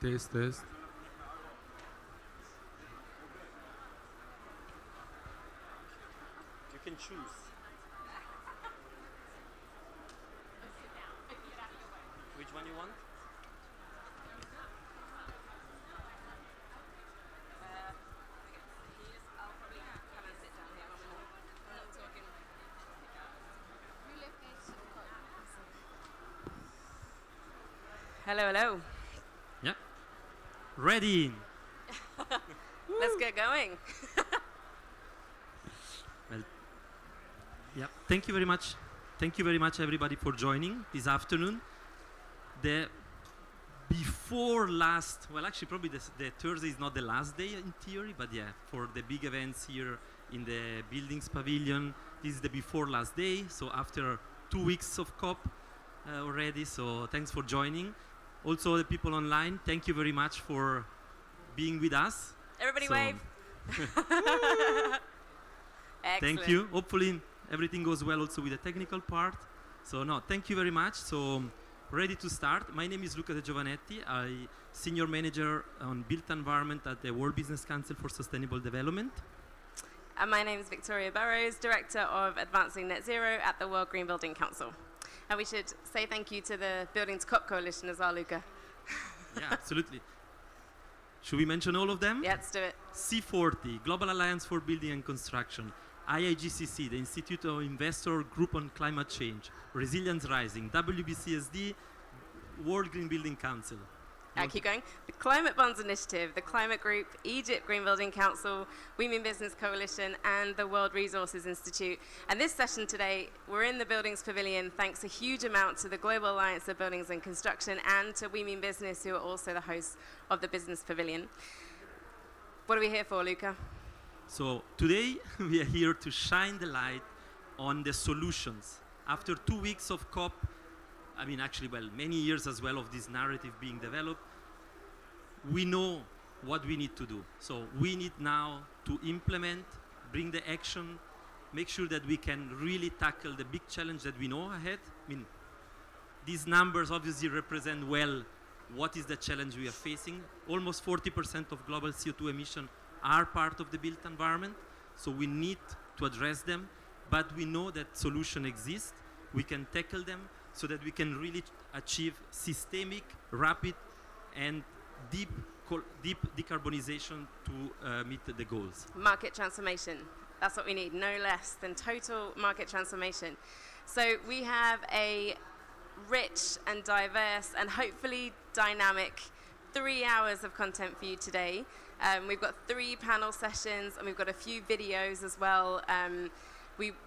Test, test. You can choose. Which one you want? Hello, hello. Yeah. Ready. Let's get going. Well, yeah. Thank you very much. Thank you very much, everybody, for joining this afternoon. The before last, well, actually, probably the Thursday is not the last day in theory, but yeah, for the big events here in the buildings pavilion, this is the before last day. So after 2 weeks of COP already, so thanks for joining. Also, the people online, thank you very much for being with us. Everybody So, wave. Excellent. Thank you. Hopefully everything goes well also with the technical part. So no, thank you very much. So ready to start. My name is Luca De Giovanetti. I'm Senior Manager on Built Environment at the World Business Council for Sustainable Development. And my name is Victoria Burrows, Director of Advancing Net Zero at the World Green Building Council. And we should say thank you to the Buildings COP Coalition as well, Luca. Yeah, absolutely. Should we mention all of them? Yeah, let's do it. C40, Global Alliance for Building and Construction. IIGCC, the Institute of Investor Group on Climate Change. Resilience Rising. WBCSD, World Green Building Council. Keep going. The Climate Bonds Initiative, the Climate Group, Egypt Green Building Council, Women Business Coalition, and the World Resources Institute. And this session today, we're in the Buildings Pavilion thanks a huge amount to the Global Alliance of Buildings and Construction and to Women Business, who are also the hosts of the Business Pavilion. What are we here for, Luca? So today we are here to shine the light on the solutions. After 2 weeks of COP, I mean actually, well, many years as well of this narrative being developed, we know what we need to do. So we need now to implement, bring the action, make sure that we can really tackle the big challenge that we know ahead. I mean, these numbers obviously represent well what is the challenge we are facing. Almost 40% of global CO2 emission are part of the built environment, so we need to address them, but we know that solutions exist. We can tackle them so that we can really achieve systemic, rapid, and deep decarbonization to meet the goals. Market transformation. That's what we need, no less than total market transformation. So we have a rich and diverse and hopefully dynamic 3 hours of content for you today. We've got 3 panel sessions and we've got a few videos as well.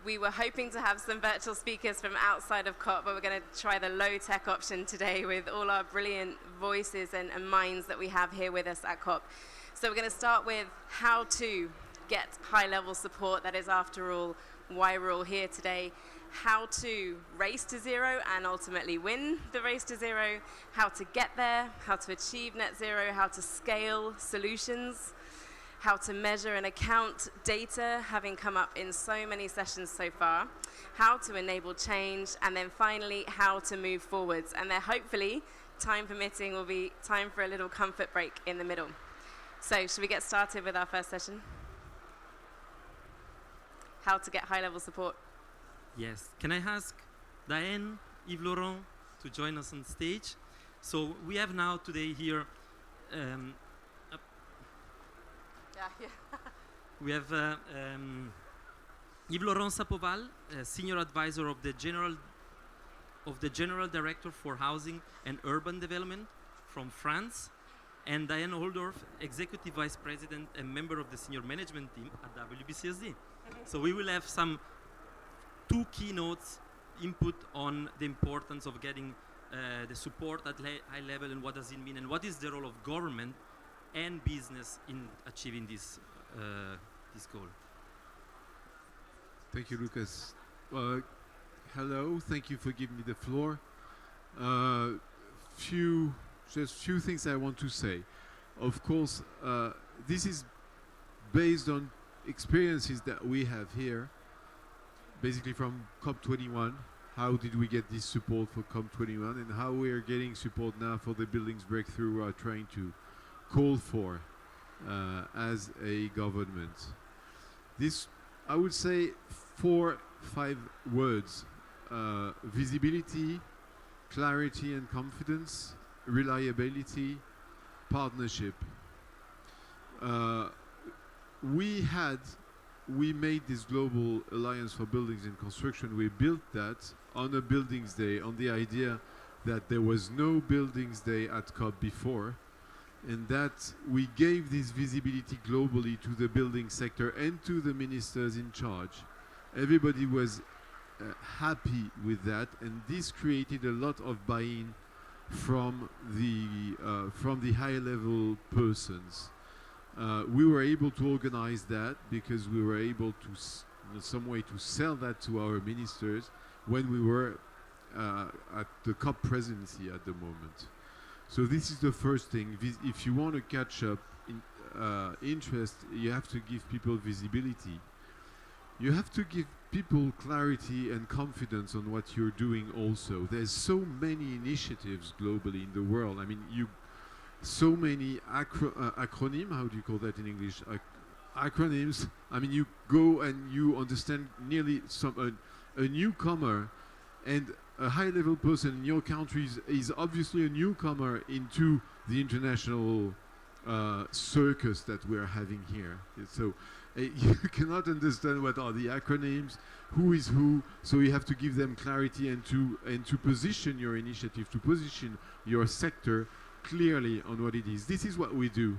We were hoping to have some virtual speakers from outside of COP, but we're going to try the low-tech option today with all our brilliant voices and minds that we have here with us at COP. So we're going to start with how to get high-level support. That is, after all, why we're all here today. How to race to zero and ultimately win the race to zero. How to get there, how to achieve net zero, how to scale solutions, how to measure and account data, having come up in so many sessions so far, how to enable change, and then finally, how to move forwards. And there, hopefully, time permitting, will be time for a little comfort break in the middle. So, should we get started with our first session? How to get high-level support. Yes. Can I ask Diane, Yves Laurent to join us on stage? So we have now today here we have Yves Laurent Sapoval, Senior Advisor of the General Director for Housing and Urban Development from France, and Diane Holdorf, Executive Vice President and member of the Senior Management Team at WBCSD. So we will have some 2 keynotes input on the importance of getting the support at high level and what does it mean and what is the role of government and business in achieving this goal. Thank you, Lucas. Hello, thank you for giving me the floor. Just few things I want to say. Of course, this is based on experiences that we have here, basically from COP21, how did we get this support for COP21 and how we are getting support now for the buildings breakthrough we are trying to call for as a government. This, I would say, 4-5 words: visibility, clarity and confidence, reliability, partnership. We made this global alliance for buildings and construction. We built that on a buildings day, on the idea that there was no buildings day at COP before, and that we gave this visibility globally to the building sector and to the ministers in charge. Everybody was happy with that, and this created a lot of buy-in from the high-level persons. We were able to organize that because we were able to, in some way, to sell that to our ministers when we were at the COP presidency at the moment. So this is the first thing. If you want to catch up in interest, you have to give people visibility. You have to give people clarity and confidence on what you're doing also. There's so many initiatives globally in the world. I mean, so many acronym, how do you call that in English? Acronyms. I mean, you go and you understand nearly a newcomer, and a high-level person in your country is obviously a newcomer into the international circus that we're having here. So you cannot understand what are the acronyms, who is who, so you have to give them clarity and to position your initiative, to position your sector clearly on what it is. This is what we do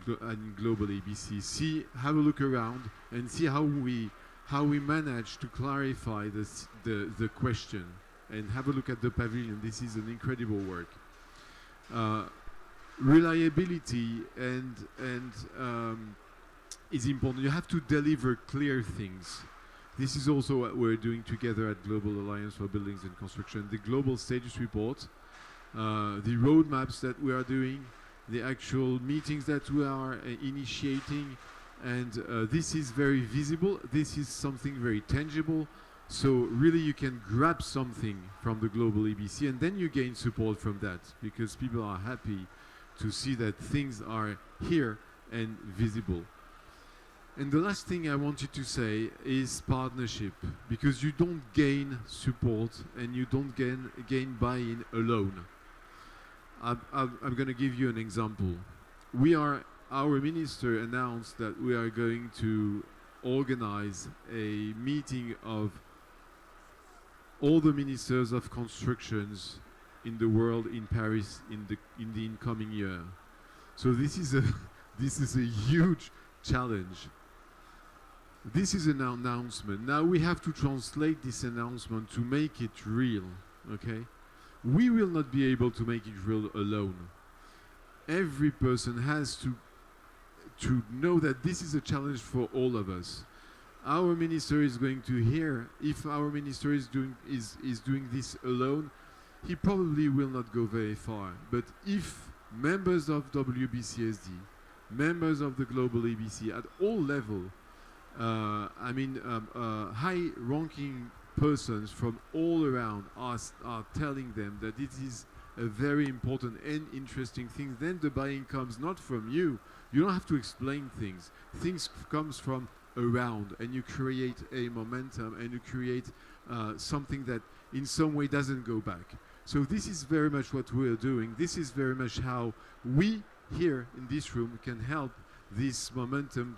in Global ABC. Have a look around and see how we manage to clarify the question, and have a look at the pavilion. This is an incredible work. Reliability is important. You have to deliver clear things. This is also what we're doing together at Global Alliance for Buildings and Construction. The global status report, the roadmaps that we are doing, the actual meetings that we are initiating, and this is very visible. This is something very tangible. So really you can grab something from the Global ABC, and then you gain support from that, because people are happy to see that things are here and visible. And the last thing I wanted to say is partnership, because you don't gain support and you don't gain buy-in alone. I'm going to give you an example. Our minister announced that we are going to organize a meeting of all the ministers of constructions in the world in Paris in the incoming year. So this is a huge challenge. This is an announcement. Now we have to translate this announcement to make it real, okay? We will not be able to make it real alone. Every person has to know that this is a challenge for all of us. Our minister is going to hear, if our minister is doing this alone, he probably will not go very far. But if members of WBCSD, members of the Global ABC at all levels, high-ranking persons from all around are telling them that it is a very important and interesting thing, then the buy-in comes not from you. You don't have to explain things. Things comes from around, and you create a momentum, and you create something that in some way doesn't go back. So this is very much what we're doing. This is very much how we here in this room can help this momentum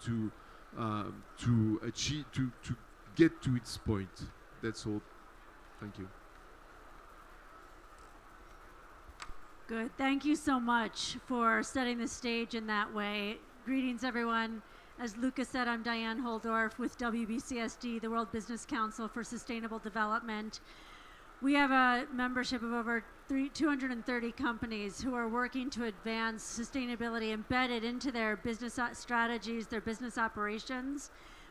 to achieve, to get to its point. That's all. Thank you. Good. Thank you so much for setting the stage in that way. Greetings, everyone. As Lucas said, I'm Diane Holdorf with WBCSD, the World Business Council for Sustainable Development. We have a membership of over 230 companies who are working to advance sustainability embedded into their business strategies, their business operations,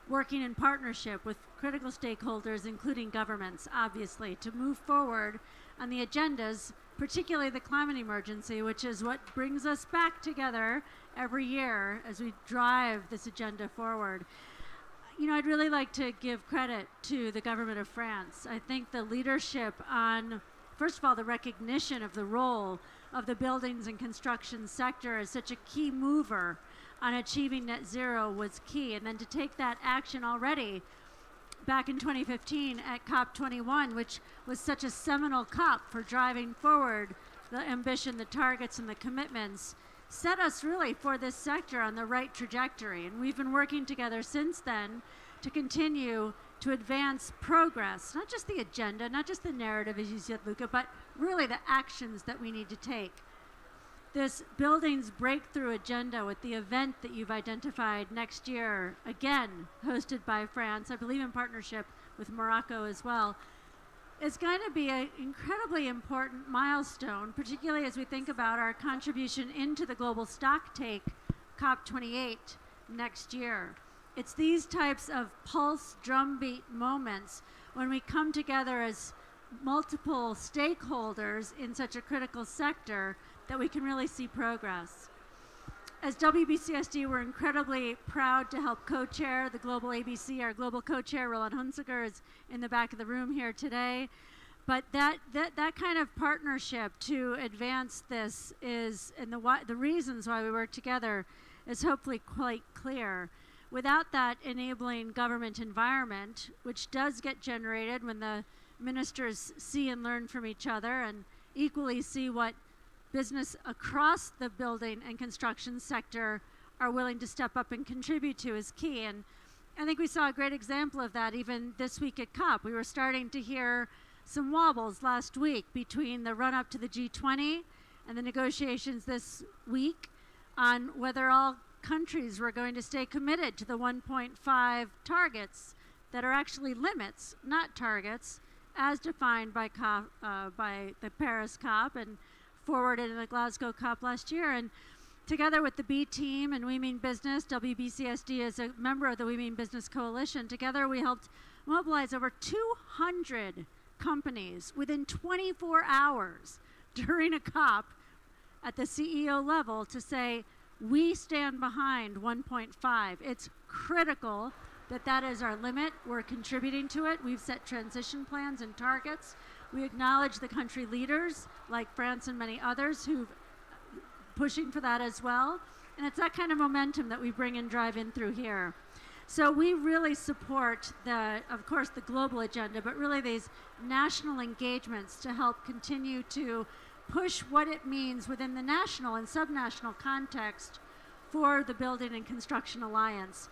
working in partnership with critical stakeholders, including governments, obviously, to move forward on the agendas, particularly the climate emergency, which is what brings us back together every year as we drive this agenda forward. I'd really like to give credit to the government of France. I think the leadership on, first of all, the recognition of the role of the buildings and construction sector as such a key mover on achieving net zero was key. And then to take that action already back in 2015 at COP21, which was such a seminal COP for driving forward the ambition, the targets, and the commitments, set us really for this sector on the right trajectory. And we've been working together since then to continue to advance progress, not just the agenda, not just the narrative, as you said, Luca, but really the actions that we need to take. This buildings breakthrough agenda with the event that you've identified next year, again, hosted by France, I believe in partnership with Morocco as well, is going to be an incredibly important milestone, particularly as we think about our contribution into the global stocktake COP28 next year. It's these types of pulse drumbeat moments when we come together as multiple stakeholders in such a critical sector that we can really see progress. As WBCSD, we're incredibly proud to help co-chair the Global ABC. Our global co-chair, Roland Hunziker, is in the back of the room here today. But that kind of partnership to advance this is, and the reasons why we work together is hopefully quite clear. Without that enabling government environment, which does get generated when the ministers see and learn from each other and equally see what business across the building and construction sector are willing to step up and contribute to, is key. And I think we saw a great example of that even this week at COP. We were starting to hear some wobbles last week between the run-up to the G20 and the negotiations this week on whether all countries were going to stay committed to the 1.5 targets that are actually limits, not targets, as defined by the Paris COP and forwarded in the Glasgow COP last year. And together with the B team and We Mean Business, WBCSD is a member of the We Mean Business Coalition, together we helped mobilize over 200 companies within 24 hours during a COP at the CEO level to say, we stand behind 1.5. It's critical that that is our limit. We're contributing to it. We've set transition plans and targets. We acknowledge the country leaders like France and many others who've pushing for that as well. And it's that kind of momentum that we bring and drive in through here. So we really support of course, the global agenda, but really these national engagements to help continue to push what it means within the national and subnational context for the Building and Construction Alliance.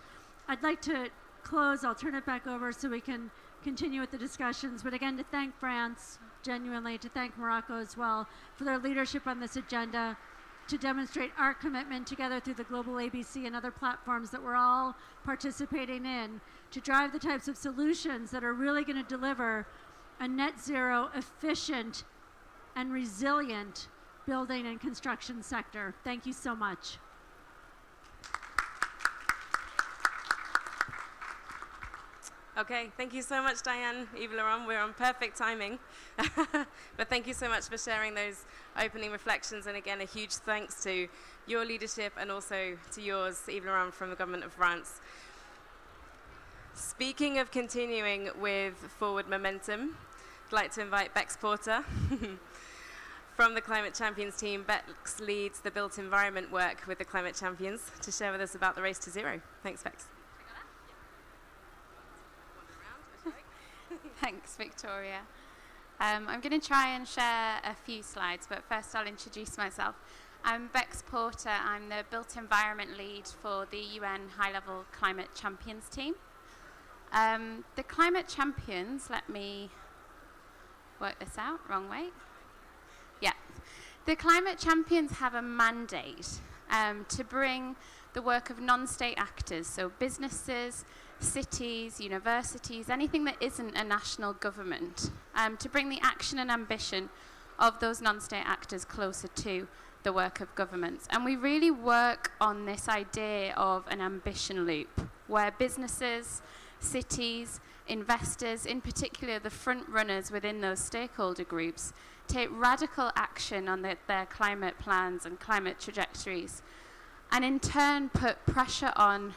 I'd like to close. I'll turn it back over so we can continue with the discussions. But again, to thank France, genuinely, to thank Morocco as well for their leadership on this agenda, to demonstrate our commitment together through the Global ABC and other platforms that we're all participating in to drive the types of solutions that are really going to deliver a net zero, efficient, and resilient building and construction sector. Thank you so much. Okay, thank you so much, Diane, Yves Laurent. We're on perfect timing. But thank you so much for sharing those opening reflections. And again, a huge thanks to your leadership and also to yours, Yves Laurent, from the government of France. Speaking of continuing with forward momentum, I'd like to invite Bex Porter from the Climate Champions team. Bex leads the built environment work with the Climate Champions to share with us about the race to zero. Thanks, Bex. Thanks, Victoria. I'm going to try and share a few slides, but first I'll introduce myself. I'm Bex Porter. I'm the Built Environment Lead for the UN High-Level Climate Champions team. The Climate Champions, let me work this out, wrong way. Yeah. The Climate Champions have a mandate to bring the work of non-state actors, so businesses, cities, universities, anything that isn't a national government, to bring the action and ambition of those non-state actors closer to the work of governments. And we really work on this idea of an ambition loop, where businesses, cities, investors, in particular the front runners within those stakeholder groups, take radical action on their climate plans and climate trajectories, and in turn put pressure on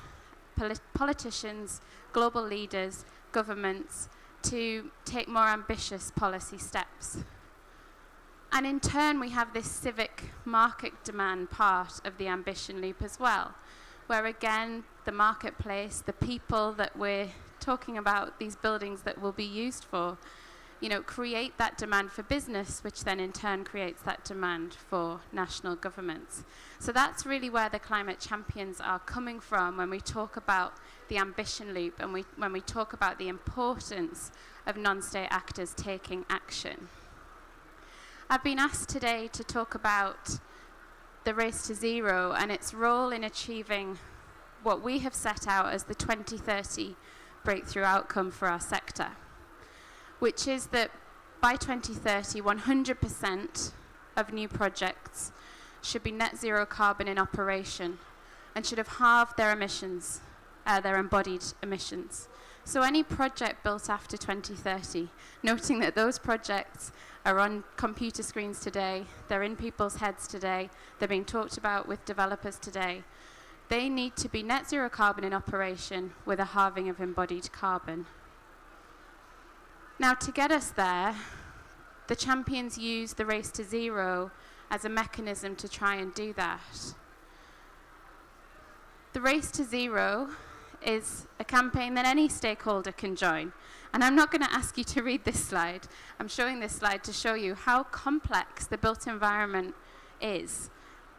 politicians, global leaders, governments to take more ambitious policy steps. And in turn, we have this civic market demand part of the ambition loop as well, where again, the marketplace, the people that we're talking about, these buildings that will be used for, create that demand for business, which then in turn creates that demand for national governments. So that's really where the climate champions are coming from when we talk about the ambition loop and when we talk about the importance of non-state actors taking action. I've been asked today to talk about the race to zero and its role in achieving what we have set out as the 2030 breakthrough outcome for our sector, which is that by 2030, 100% of new projects should be net zero carbon in operation and should have halved their emissions, their embodied emissions. So any project built after 2030, noting that those projects are on computer screens today, they're in people's heads today, they're being talked about with developers today, they need to be net zero carbon in operation with a halving of embodied carbon. Now, to get us there, the champions use the race to zero as a mechanism to try and do that. The race to zero is a campaign that any stakeholder can join. And I'm not going to ask you to read this slide. I'm showing this slide to show you how complex the built environment is.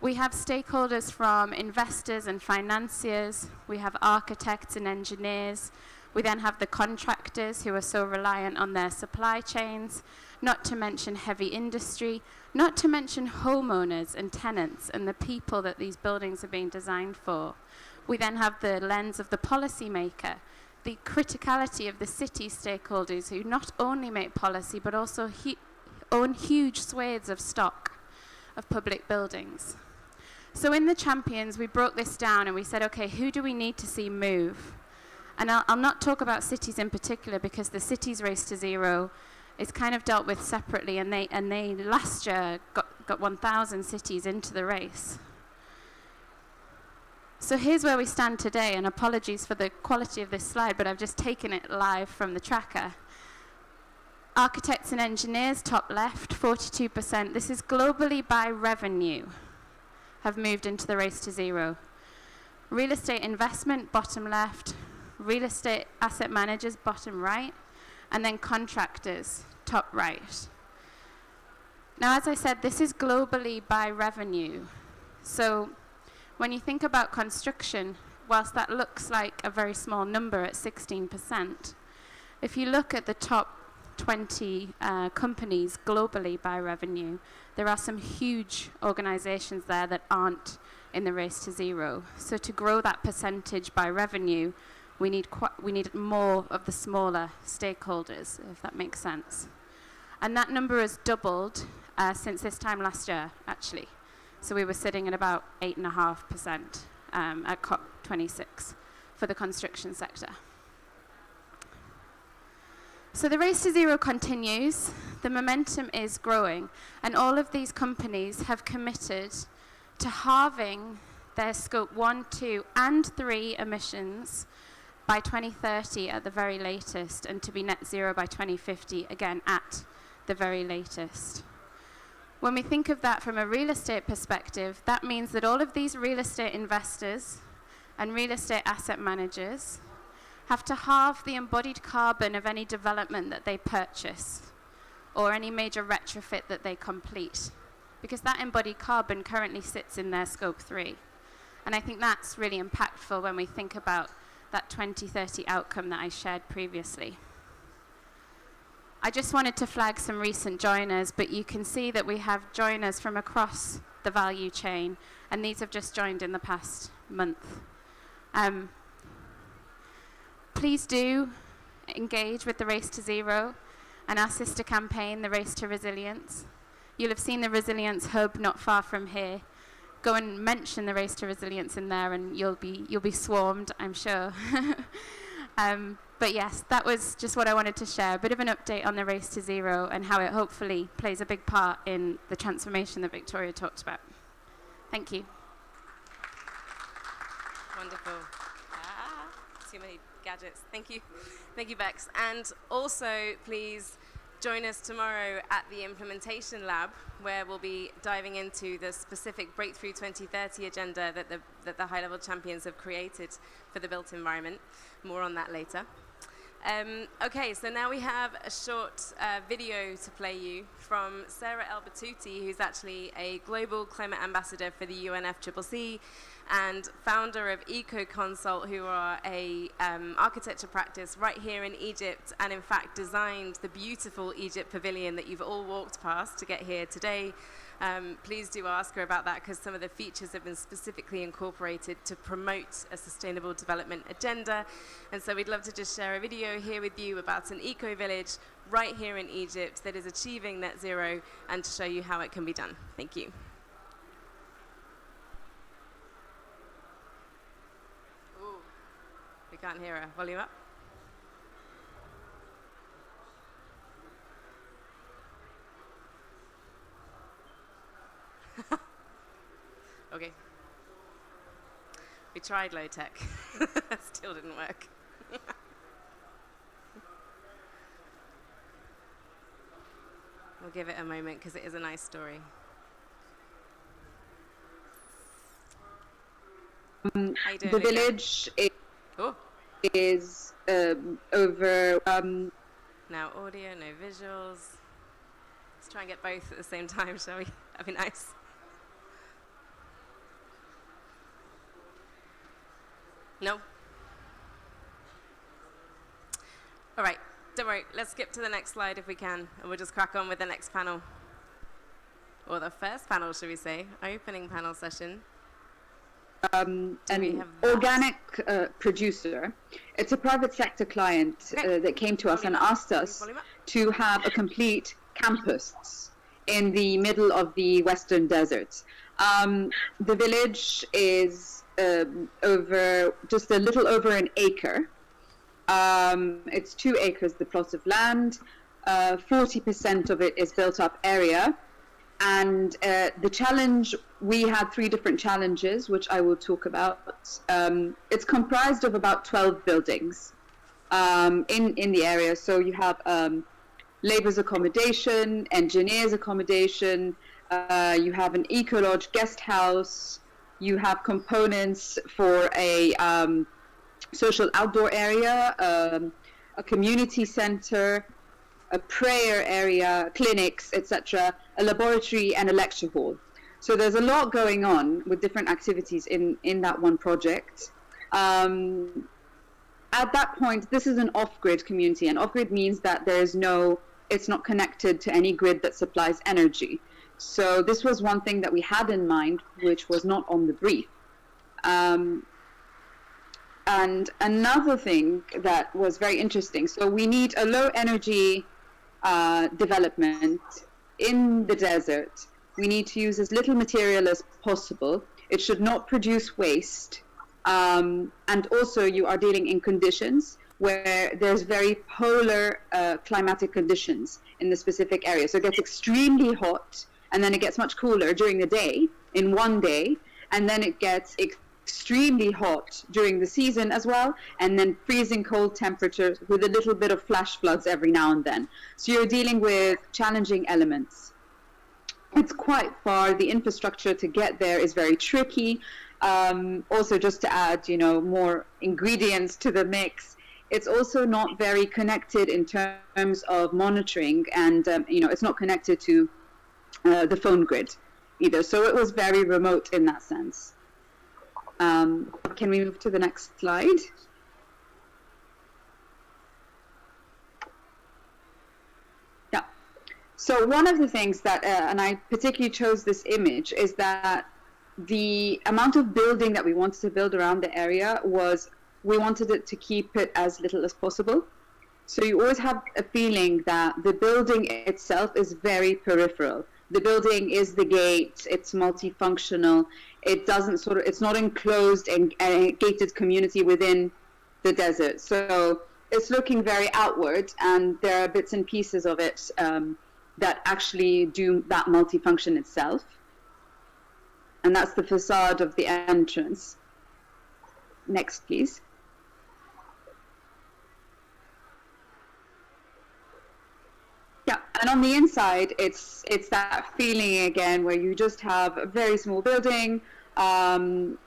We have stakeholders from investors and financiers. We have architects and engineers. We then have the contractors who are so reliant on their supply chains, not to mention heavy industry, not to mention homeowners and tenants and the people that these buildings are being designed for. We then have the lens of the policymaker, the criticality of the city stakeholders who not only make policy but also own huge swathes of stock of public buildings. So in the champions, we broke this down and we said, okay, who do we need to see move? And I'll not talk about cities in particular because the cities race to zero is kind of dealt with separately, and they last year got 1,000 cities into the race. So here's where we stand today, and apologies for the quality of this slide, but I've just taken it live from the tracker. Architects and engineers, top left, 42%. This is globally by revenue, have moved into the race to zero. Real estate investment, bottom left. Real estate asset managers, bottom right. And then contractors, top right. Now, as I said, this is globally by revenue. So when you think about construction, whilst that looks like a very small number at 16%, if you look at the top 20 companies globally by revenue, there are some huge organizations there that aren't in the race to zero. So to grow that percentage by revenue, we need more of the smaller stakeholders, if that makes sense. And that number has doubled since this time last year, actually. So we were sitting at about 8.5% at COP26 for the construction sector. So the race to zero continues, the momentum is growing, and all of these companies have committed to halving their scope 1, 2, and 3 emissions by 2030 at the very latest, and to be net zero by 2050, again, at the very latest. When we think of that from a real estate perspective, that means that all of these real estate investors and real estate asset managers have to halve the embodied carbon of any development that they purchase or any major retrofit that they complete, because that embodied carbon currently sits in their scope 3. And I think that's really impactful when we think about that 2030 outcome that I shared previously. I just wanted to flag some recent joiners, but you can see that we have joiners from across the value chain, and these have just joined in the past month. Please do engage with the Race to Zero and our sister campaign, the Race to Resilience. You'll have seen the Resilience Hub not far from here. Go and mention the Race to Resilience in there and you'll be swarmed, I'm sure. But yes, that was just what I wanted to share, a bit of an update on the Race to Zero and how it hopefully plays a big part in the transformation that Victoria talked about. Thank you. Wonderful. too many gadgets. Thank you. Thank you, Bex. And also, please join us tomorrow at the Implementation Lab, where we'll be diving into the specific Breakthrough 2030 agenda that the high-level champions have created for the built environment. More on that later. Okay, so now we have a short video to play you from Sarah El Batouti, who's actually a global climate ambassador for the UNFCCC and founder of EcoConsult, who are a architecture practice right here in Egypt, and in fact designed the beautiful Egypt Pavilion that you've all walked past to get here today. Please do ask her about that, because some of the features have been specifically incorporated to promote a sustainable development agenda. And so we'd love to just share a video here with you about an eco-village right here in Egypt that is achieving net zero, and to show you how it can be done. Thank you. Ooh, we can't hear her. Volume up. Okay. We tried low tech. Still didn't work. We'll give it a moment because it is a nice story. How you doing, The Luca? village Oh, is over. now audio, no visuals. Let's try and get both at the same time, shall we? That'd be nice. No? All right, don't worry. Let's skip to the next slide if we can, and we'll just crack on with the next panel. Or the first panel, should we say? Opening panel session. we An have that? organic producer. It's a private sector client Okay. that came to us Volume and up. asked us Volume up. to have a complete campus in the middle of the Western Desert. The village is over just a little over an acre. It's 2 acres, the plot of land. 40% of it is built up area. And the challenge, we had 3 different challenges, which I will talk about. It's comprised of about 12 buildings in the area. So you have labor's accommodation, engineers accommodation, you have an eco-lodge guest house, you have components for a social outdoor area, a community center, a prayer area, clinics, etc., a laboratory, and a lecture hall. So there's a lot going on with different activities in that one project. At that point, this is an off-grid community, and off-grid means that it's not connected to any grid that supplies energy. So this was one thing that we had in mind, which was not on the brief. And another thing that was very interesting, so we need a low energy development in the desert. We need to use as little material as possible. It should not produce waste. And also you are dealing in conditions where there's very polar climatic conditions in the specific area. So it gets extremely hot, and then it gets much cooler during the day, in one day, and then it gets extremely hot during the season as well, and then freezing cold temperatures with a little bit of flash floods every now and then. So you're dealing with challenging elements. It's quite far. The infrastructure to get there is very tricky. Also, just to add, more ingredients to the mix, it's also not very connected in terms of monitoring, and it's not connected to the phone grid either. So it was very remote in that sense. Can we move to the next slide? Yeah. So one of the things that, and I particularly chose this image, is that the amount of building that we wanted to build around the area we wanted it to keep it as little as possible. So you always have a feeling that the building itself is very peripheral. The building is the gate, it's multifunctional, it's not enclosed and a gated community within the desert. So it's looking very outward, and there are bits and pieces of it that actually do that multifunction itself. And that's the facade of the entrance. Next, please. And on the inside, it's that feeling again where you just have a very small building, and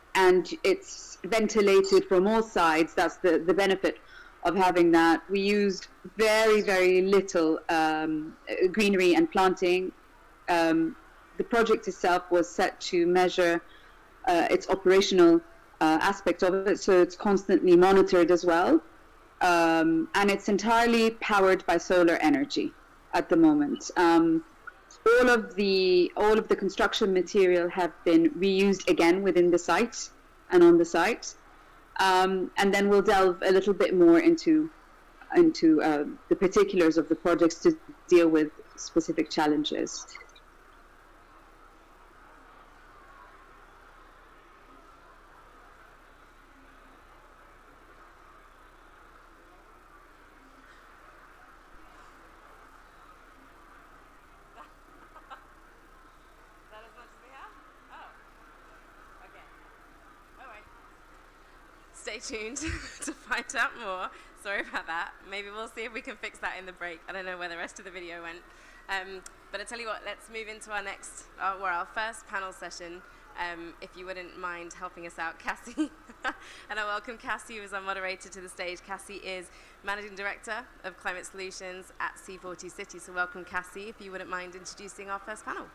it's ventilated from all sides. That's the benefit of having that. We used very, very little greenery and planting. The project itself was set to measure its operational aspect of it, so it's constantly monitored as well. And it's entirely powered by solar energy at the moment. All of the construction material have been reused again within the site and on the site. And then we'll delve a little bit more into the particulars of the projects to deal with specific challenges. Stay tuned to find out more. Sorry about that. Maybe we'll see if we can fix that in the break. I don't know where the rest of the video went. But I tell you what, let's move into our next, our first panel session. If you wouldn't mind helping us out, Cassie. And I welcome Cassie, who is our moderator, to the stage. Cassie is Managing Director of Climate Solutions at C40 City. So welcome, Cassie, if you wouldn't mind introducing our first panel.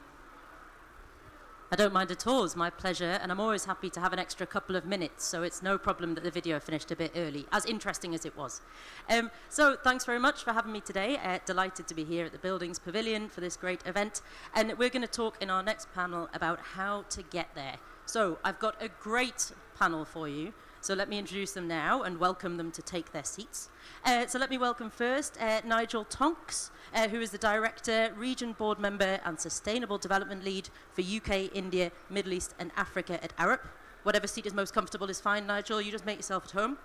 I don't mind at all, it's my pleasure, and I'm always happy to have an extra couple of minutes, so it's no problem that the video finished a bit early, as interesting as it was. So thanks very much for having me today. Delighted to be here at the Buildings Pavilion for this great event, and we're going to talk in our next panel about how to get there. So I've got a great panel for you, so let me introduce them now and welcome them to take their seats. So let me welcome first Nigel Tonks, who is the Director, Region Board Member and Sustainable Development Lead for UK, India, Middle East and Africa at Arup. Whatever seat is most comfortable is fine, Nigel, you just make yourself at home.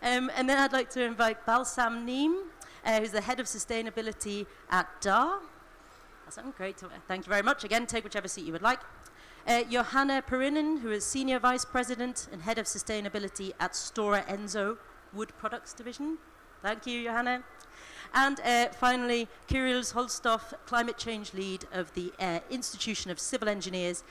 And then I'd like to invite Balsam Neem, who's the Head of Sustainability at DAR. That's great, thank you very much. Again, take whichever seat you would like. Johanna Perinen, who is Senior Vice President and Head of Sustainability at Stora Enso Wood Products Division. Thank you, Johanna. And finally, Kirill Holstov, Climate Change Lead of the Institution of Civil Engineers,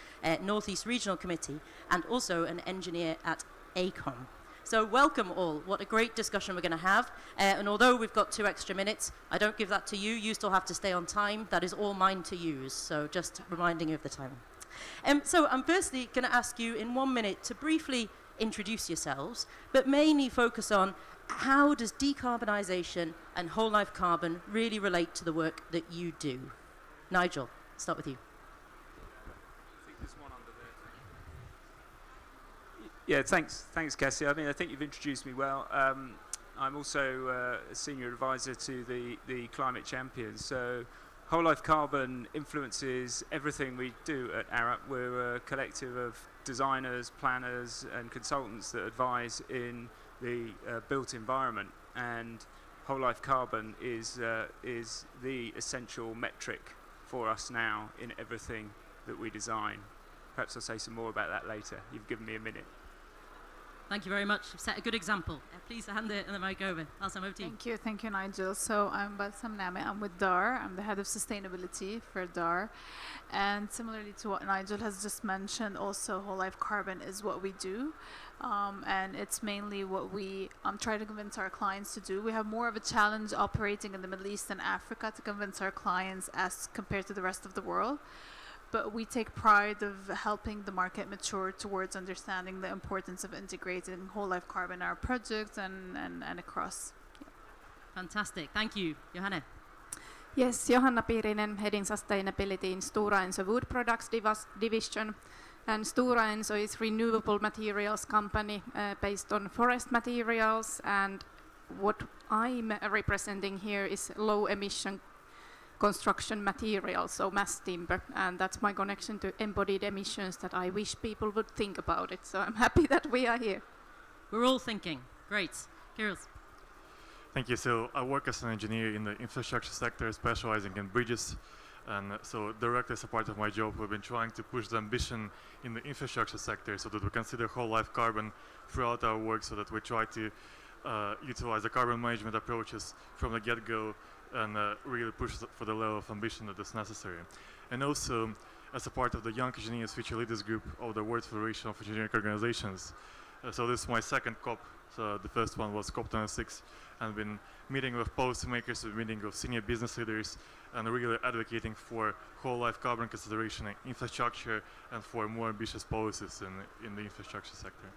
Northeast Regional Committee, and also an engineer at ACOM. So welcome all. What a great discussion we're going to have. And although we've got 2 extra minutes, I don't give that to you. You still have to stay on time. That is all mine to use. So just reminding you of the time. So I'm firstly going to ask you in 1 minute to briefly introduce yourselves, but mainly focus on how does decarbonisation and whole life carbon really relate to the work that you do? Nigel, start with you. I think there's one under there. Yeah, thanks, Cassie. I mean, I think you've introduced me well. I'm also a senior advisor to the Climate Champions. So whole life carbon influences everything we do at Arup. We're a collective of designers, planners and consultants that advise in the built environment, and whole life carbon is the essential metric for us now in everything that we design. Perhaps I'll say some more about that later. You've given me a minute. Thank you very much. You've set a good example. Please hand the mic over. Balsam, over to you. Thank you, Nigel. So I'm Balsam Name. I'm with DAR. I'm the head of sustainability for DAR. And similarly to what Nigel has just mentioned, also whole life carbon is what we do. And it's mainly what we try to convince our clients to do. We have more of a challenge operating in the Middle East and Africa to convince our clients as compared to the rest of the world. But we take pride of helping the market mature towards understanding the importance of integrating whole life carbon in our projects and across. Yeah. Fantastic. Thank you. Johanna. Yes, Johanna Pirinen, heading sustainability in Stora Enso Wood Products Division. And Stora Enso is renewable materials company based on forest materials. And what I'm representing here is low emission construction materials, so mass timber, and that's my connection to embodied emissions that I wish people would think about it. So I'm happy that we are here. We're all thinking. Great. Kirill. Thank you. So I work as an engineer in the infrastructure sector, specializing in bridges. And so directly as a part of my job, we've been trying to push the ambition in the infrastructure sector so that we consider whole life carbon throughout our work, so that we try to utilize the carbon management approaches from the get-go and really push for the level of ambition that is necessary. And also, as a part of the Young Engineers Future Leaders Group of the World Federation of Engineering Organizations. So this is my second COP. So the first one was COP26, and been meeting with policymakers, meeting with senior business leaders, and really advocating for whole life carbon consideration in infrastructure and for more ambitious policies in the infrastructure sector.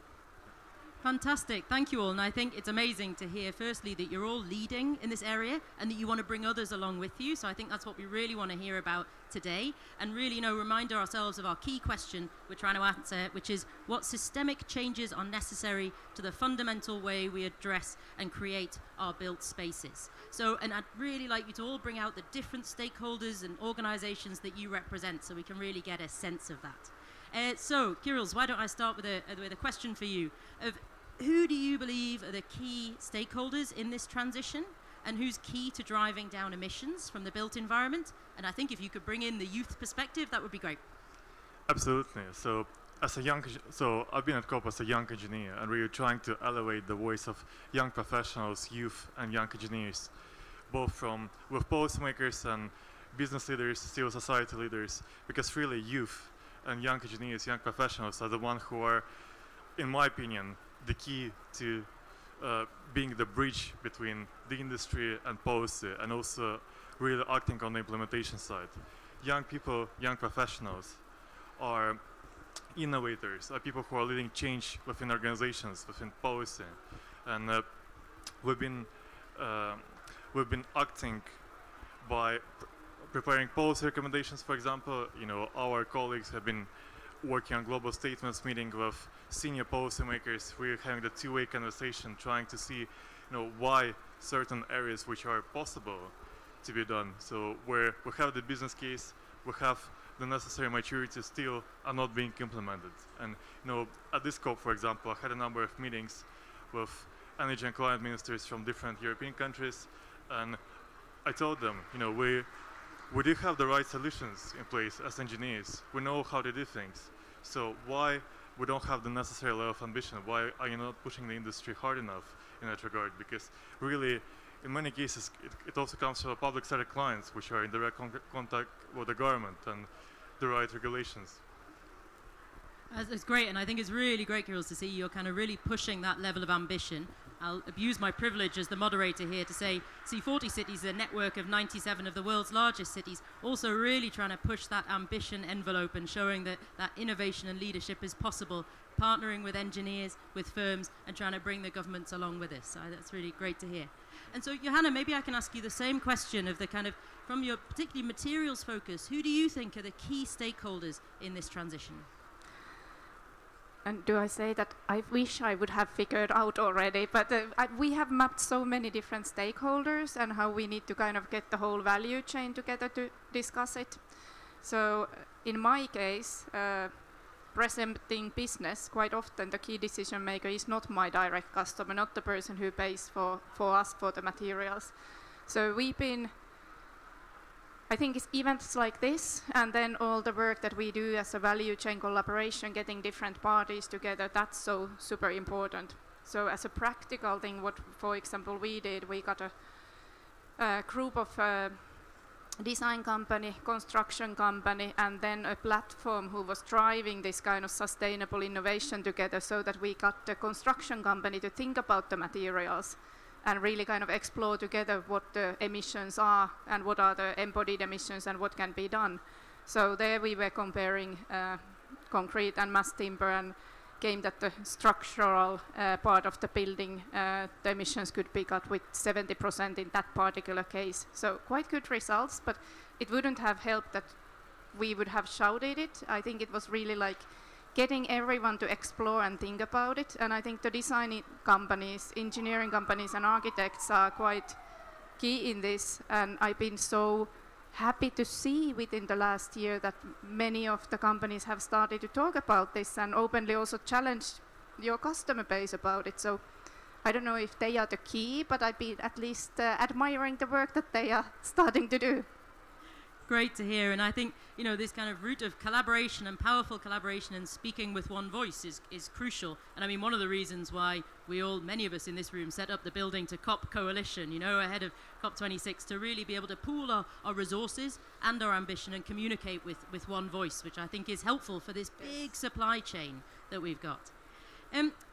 Fantastic, thank you all. And I think it's amazing to hear firstly that you're all leading in this area and that you want to bring others along with you. So I think that's what we really want to hear about today, and really, remind ourselves of our key question we're trying to answer, which is what systemic changes are necessary to the fundamental way we address and create our built spaces. So, and I'd really like you to all bring out the different stakeholders and organizations that you represent so we can really get a sense of that. So, Kirill, why don't I start with a question for you of who do you believe are the key stakeholders in this transition, and who's key to driving down emissions from the built environment? And I think if you could bring in the youth perspective, that would be great. Absolutely. So I've been at COP as a young engineer and really trying to elevate the voice of young professionals, youth, and young engineers, both with policymakers and business leaders, civil society leaders, because really youth and young engineers, young professionals are the ones who are, in my opinion, the key to being the bridge between the industry and policy, and also really acting on the implementation side. Young people, young professionals are innovators, are people who are leading change within organizations, within policy. And we've been acting by preparing policy recommendations, for example. Our colleagues have been working on global statements, meeting with senior policymakers. We're having the two-way conversation, trying to see, why certain areas which are possible to be done. So where we have the business case, we have the necessary maturity still are not being implemented. And at this COP, for example, I had a number of meetings with energy and climate ministers from different European countries, and I told them, we do have the right solutions in place as engineers. We know how to do things. So why we don't have the necessary level of ambition? Why are you not pushing the industry hard enough in that regard? Because really, in many cases, it also comes from public sector clients, which are in direct contact with the government and the right regulations. It's great, and I think it's really great, Kirill, to see you're kind of really pushing that level of ambition. I'll abuse my privilege as the moderator here to say C40 Cities, a network of 97 of the world's largest cities, also really trying to push that ambition envelope and showing that innovation and leadership is possible, partnering with engineers, with firms, and trying to bring the governments along with us. So that's really great to hear. And so, Johanna, maybe I can ask you the same question of the kind of, from your particularly materials focus, who do you think are the key stakeholders in this transition? And do I say that I wish I would have figured out already, but we have mapped so many different stakeholders and how we need to kind of get the whole value chain together to discuss it. So in my case, presenting business, quite often the key decision maker is not my direct customer, not the person who pays for us for the materials. So we've been, I think it's events like this, and then all the work that we do as a value chain collaboration, getting different parties together, that's so super important. So as a practical thing, what, for example, we did, we got a group of design company, construction company, and then a platform who was driving this kind of sustainable innovation together, so that we got the construction company to think about the materials and really kind of explore together what the emissions are and what are the embodied emissions and what can be done. So there we were comparing concrete and mass timber, and came that the structural part of the building, the emissions could be cut with 70% in that particular case. So quite good results, but it wouldn't have helped that we would have shouted it. I think it was really like getting everyone to explore and think about it. And I think the design companies, engineering companies and architects are quite key in this. And I've been so happy to see within the last year that many of the companies have started to talk about this and openly also challenge your customer base about it. So I don't know if they are the key, but I've been at least admiring the work that they are starting to do. great to hear. And I think, you know, this kind of route of collaboration and powerful collaboration and speaking with one voice is crucial. And I mean, one of the reasons why many of us in this room set up the Building to COP coalition, you know, ahead of COP26, to really be able to pool our resources and our ambition and communicate with one voice, which I think is helpful for this big supply chain that we've got.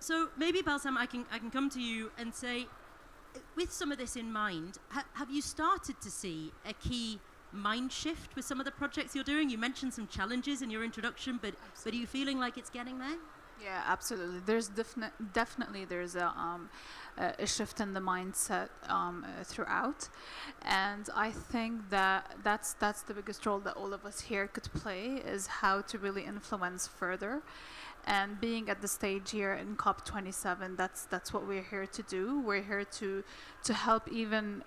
So maybe, Balsam, I can come to you and say, with some of this in mind, have you started to see a key mind shift with some of the projects you're doing? You mentioned some challenges in your introduction, but are you feeling like it's getting there? Yeah, absolutely. There's definitely there's a shift in the mindset throughout, and I think that's the biggest role that all of us here could play, is how to really influence further. And being at the stage here in COP27, that's what we're here to do. We're here to help even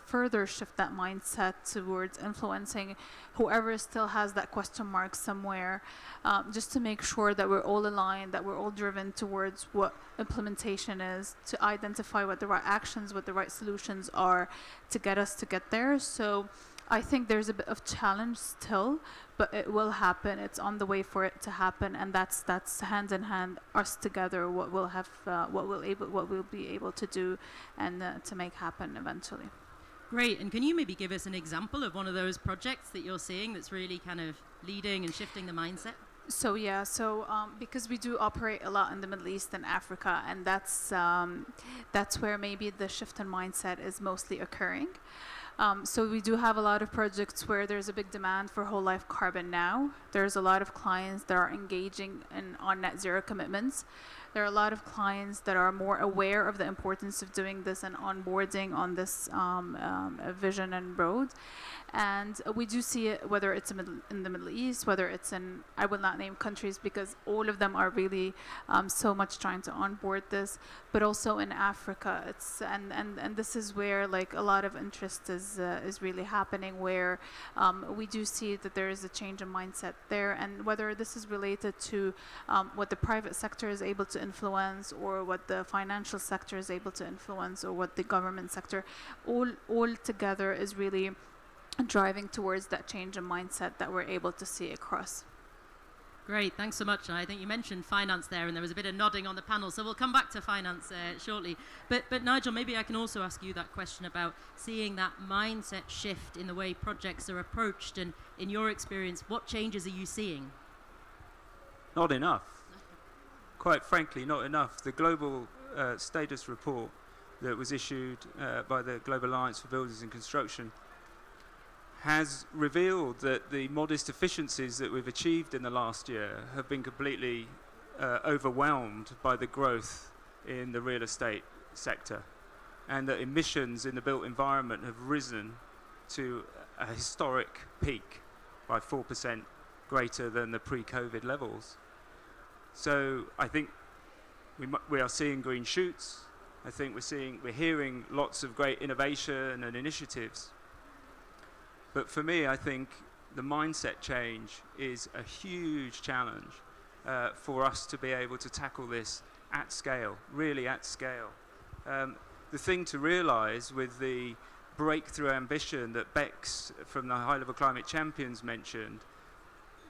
further shift that mindset towards influencing whoever still has that question mark somewhere, just to make sure that we're all aligned, that we're all driven towards what implementation is, to identify what the right actions, what the right solutions are to get us to get there. So I think there's a bit of challenge still, but it will happen. It's on the way for it to happen, and that's hand in hand, us together, what we'll be able to do and to make happen eventually. Great. And can you maybe give us an example of one of those projects that you're seeing that's really kind of leading and shifting the mindset? So because we do operate a lot in the Middle East and Africa, and that's where maybe the shift in mindset is mostly occurring. So we do have a lot of projects where there's a big demand for whole life carbon now. There's a lot of clients that are engaging on net zero commitments. There are a lot of clients that are more aware of the importance of doing this and onboarding on this vision and road. And we do see it, whether it's in the Middle East, whether it's in, I will not name countries because all of them are really so much trying to onboard this, but also in Africa. And this is where like a lot of interest is really happening, where we do see that there is a change in mindset there, and whether this is related to what the private sector is able to influence, or what the financial sector is able to influence, or what the government sector, all together is really driving towards that change in mindset that we're able to see across. Great, thanks so much. And I think you mentioned finance there, and there was a bit of nodding on the panel, so we'll come back to finance shortly. But Nigel, maybe I can also ask you that question about seeing that mindset shift in the way projects are approached, and in your experience, what changes are you seeing? Not enough. Quite frankly, not enough. The global status report that was issued by the Global Alliance for Buildings and Construction has revealed that the modest efficiencies that we've achieved in the last year have been completely overwhelmed by the growth in the real estate sector, and that emissions in the built environment have risen to a historic peak by 4% greater than the pre-COVID levels. So I think we are seeing green shoots. I think we're hearing lots of great innovation and initiatives. But for me, I think the mindset change is a huge challenge for us to be able to tackle this at scale, really at scale. The thing to realize with the breakthrough ambition that Bex from the High Level Climate Champions mentioned,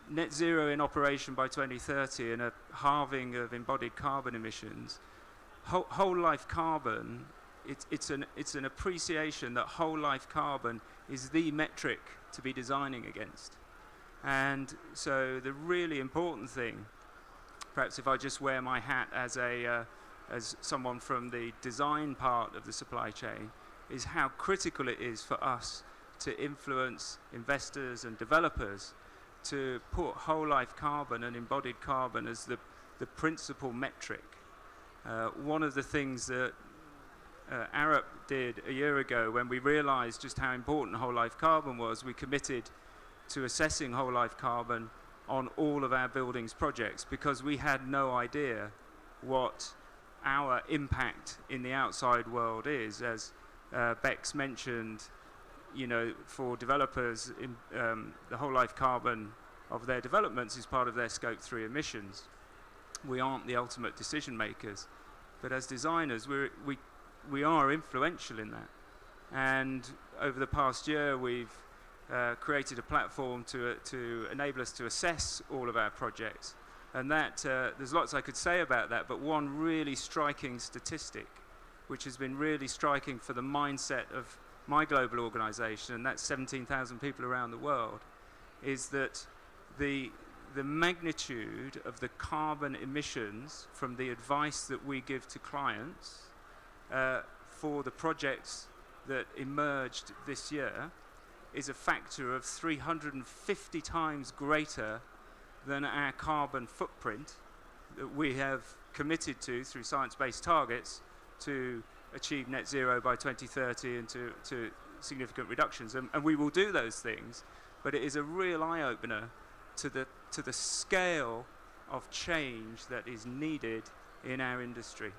net zero in operation by 2030 and a halving of embodied carbon emissions, whole life carbon, it's an appreciation that whole life carbon is the metric to be designing against. And so the really important thing, perhaps if I just wear my hat as someone from the design part of the supply chain, is how critical it is for us to influence investors and developers to put whole life carbon and embodied carbon as the principal metric. One of the things that Arup did a year ago, when we realized just how important whole life carbon was, we committed to assessing whole life carbon on all of our buildings projects, because we had no idea what our impact in the outside world is. As Bex mentioned, you know, for developers, the whole life carbon of their developments is part of their Scope 3 emissions. We aren't the ultimate decision makers, but as designers, we are influential in that. And over the past year, we've created a platform to enable us to assess all of our projects. And that there's lots I could say about that, but one really striking statistic, which has been really striking for the mindset of my global organization, and that's 17,000 people around the world, is that the magnitude of the carbon emissions from the advice that we give to clients for the projects that emerged this year is a factor of 350 times greater than our carbon footprint that we have committed to through science-based targets to achieve net zero by 2030 and to significant reductions. And we will do those things, but it is a real eye-opener to the scale of change that is needed in our industry.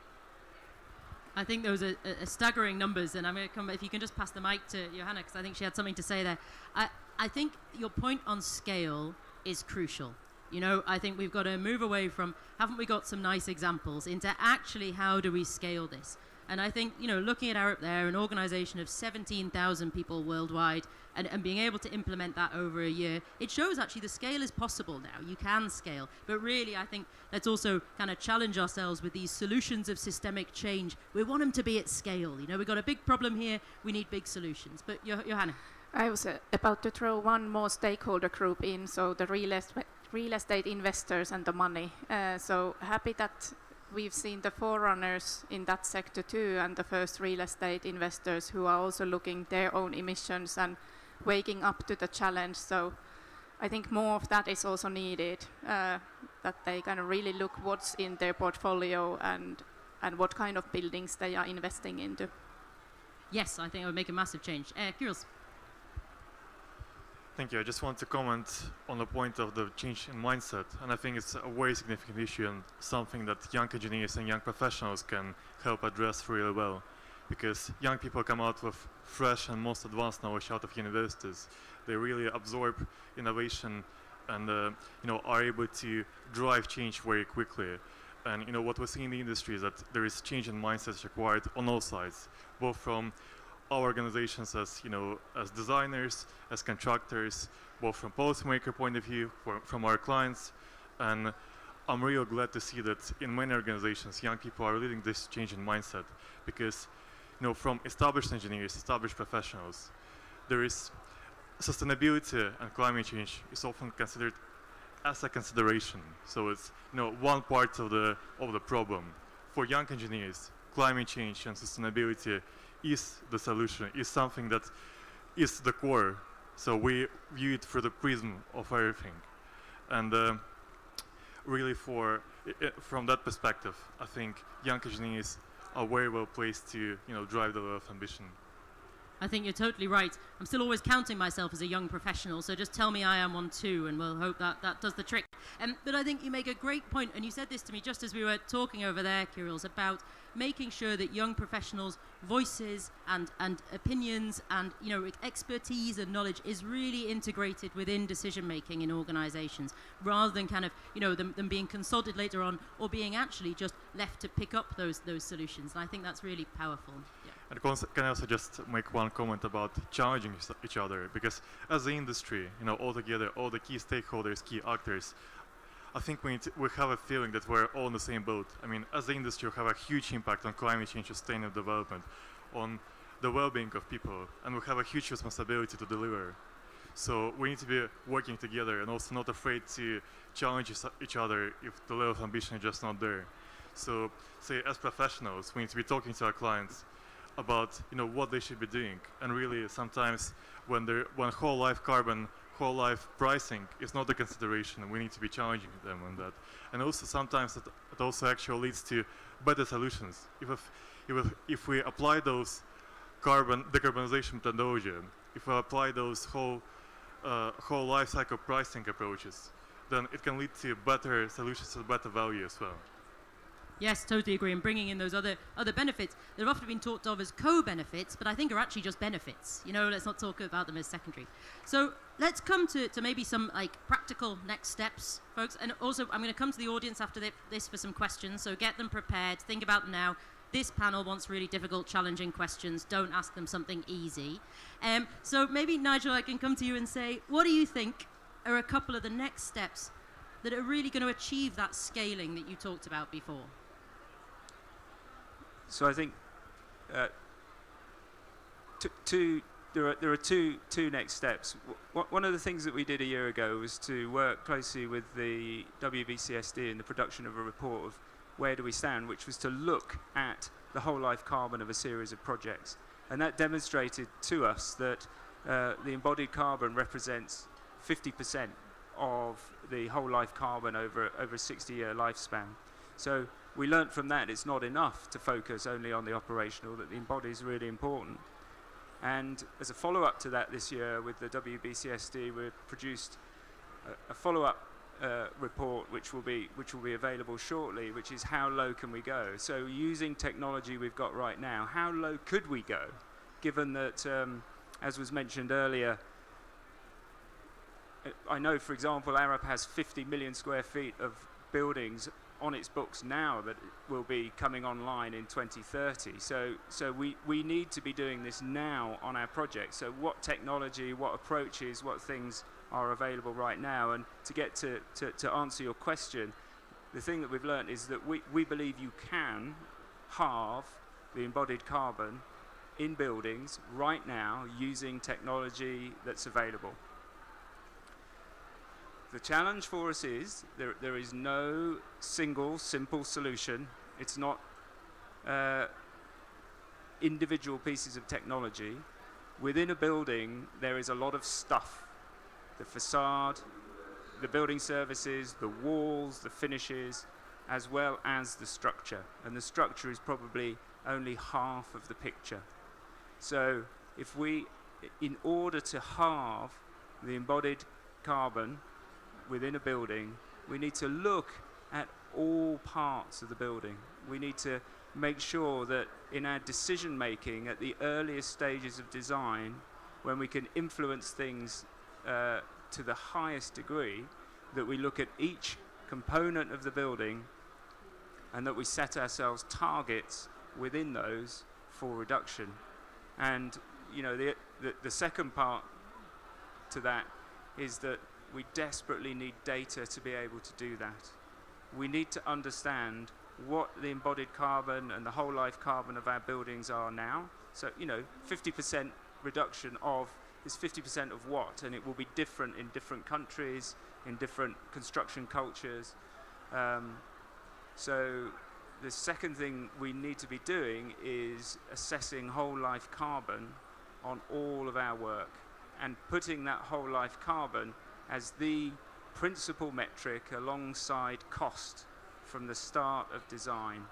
I think those are staggering numbers, and I'm going to come, if you can just pass the mic to Johanna, because I think she had something to say there. I think your point on scale is crucial. You know, I think we've got to move away from, haven't we got some nice examples, into actually how do we scale this? And I think, you know, looking at Arup there, an organization of 17,000 people worldwide, and being able to implement that over a year, it shows actually the scale is possible now. You can scale. But really, I think let's also kind of challenge ourselves with these solutions of systemic change. We want them to be at scale. You know, we've got a big problem here. We need big solutions. But Johanna. I was about to throw one more stakeholder group in, so the real estate investors and the money. So happy that we've seen the forerunners in that sector too, and the first real estate investors who are also looking their own emissions and waking up to the challenge. So I think more of that is also needed, that they kind of really look what's in their portfolio and what kind of buildings they are investing into. Yes, I think it would make a massive change. Kyrillos. Thank you. I just want to comment on the point of the change in mindset, and I think it's a very significant issue and something that young engineers and young professionals can help address really well, because young people come out with fresh and most advanced knowledge out of universities. They really absorb innovation and are able to drive change very quickly. And what we see in the industry is that there is change in mindsets required on all sides, both from our organizations as as designers, as contractors, both from policymaker point of view, from our clients. And I'm really glad to see that in many organizations, young people are leading this change in mindset, because from established engineers, established professionals, there is sustainability and climate change is often considered as a consideration. So it's one part of the problem. For young engineers, climate change and sustainability is the solution, is something that is the core. So we view it through the prism of everything. And really from that perspective, I think young engineers are very well placed to drive the level of ambition. I think you're totally right. I'm still always counting myself as a young professional, so just tell me I am one too, and we'll hope that does the trick. But I think you make a great point, and you said this to me just as we were talking over there, Kyrillos, about making sure that young professionals' voices and opinions and expertise and knowledge is really integrated within decision making in organizations, rather than kind of them being consulted later on or being actually just left to pick up those solutions. And I think that's really powerful. Yeah. And can I also just make one comment about challenging each other? Because as the industry, all together, all the key stakeholders, key actors, I think we have a feeling that we're all in the same boat. I mean, as the industry, we have a huge impact on climate change, sustainable development, on the well-being of people, and we have a huge responsibility to deliver. So we need to be working together and also not afraid to challenge each other if the level of ambition is just not there. So, say, as professionals, we need to be talking to our clients about what they should be doing, and really sometimes when whole life carbon, whole life pricing is not a consideration, we need to be challenging them on that. And also sometimes it also actually leads to better solutions. If we apply those decarbonization methodology, if we apply those whole life cycle pricing approaches, then it can lead to better solutions and better value as well. Yes, totally agree. And bringing in those other benefits that have often been talked of as co-benefits, but I think are actually just benefits. Let's not talk about them as secondary. So let's come to maybe some practical next steps, folks. And also, I'm going to come to the audience after this for some questions. So get them prepared. Think about them now. this panel wants really difficult, challenging questions. Don't ask them something easy. So maybe, Nigel, I can come to you and say, what do you think are a couple of the next steps that are really going to achieve that scaling that you talked about before? So I think there are two next steps. One of the things that we did a year ago was to work closely with the WBCSD in the production of a report of where do we stand, which was to look at the whole life carbon of a series of projects. And that demonstrated to us that the embodied carbon represents 50% of the whole life carbon over a 60-year lifespan. So we learnt from that it's not enough to focus only on the operational, that the embodied is really important. And as a follow-up to that this year with the WBCSD, we produced a follow-up report which will be available shortly, which is how low can we go? So using technology we've got right now, how low could we go? Given that, as was mentioned earlier, I know, for example, Arab has 50 million square feet of buildings on its books now that will be coming online in 2030. So we need to be doing this now on our projects. So what technology, what approaches, what things are available right now? And to get to answer your question, the thing that we've learned is that we believe you can halve the embodied carbon in buildings right now using technology that's available. The challenge for us is there is no single simple solution. It's not individual pieces of technology. Within a building, there is a lot of stuff. The facade, the building services, the walls, the finishes, as well as the structure. And the structure is probably only half of the picture. So if we, in order to halve the embodied carbon within a building, we need to look at all parts of the building. We need to make sure that in our decision making at the earliest stages of design, when we can influence things to the highest degree, that we look at each component of the building and that we set ourselves targets within those for reduction. And you know, the second part to that is that we desperately need data to be able to do that. We need to understand what the embodied carbon and the whole life carbon of our buildings are now. So, you know, 50% reduction is 50% of what? And it will be different in different countries, in different construction cultures. So the second thing we need to be doing is assessing whole life carbon on all of our work and putting that whole life carbon as the principal metric alongside cost from the start of design.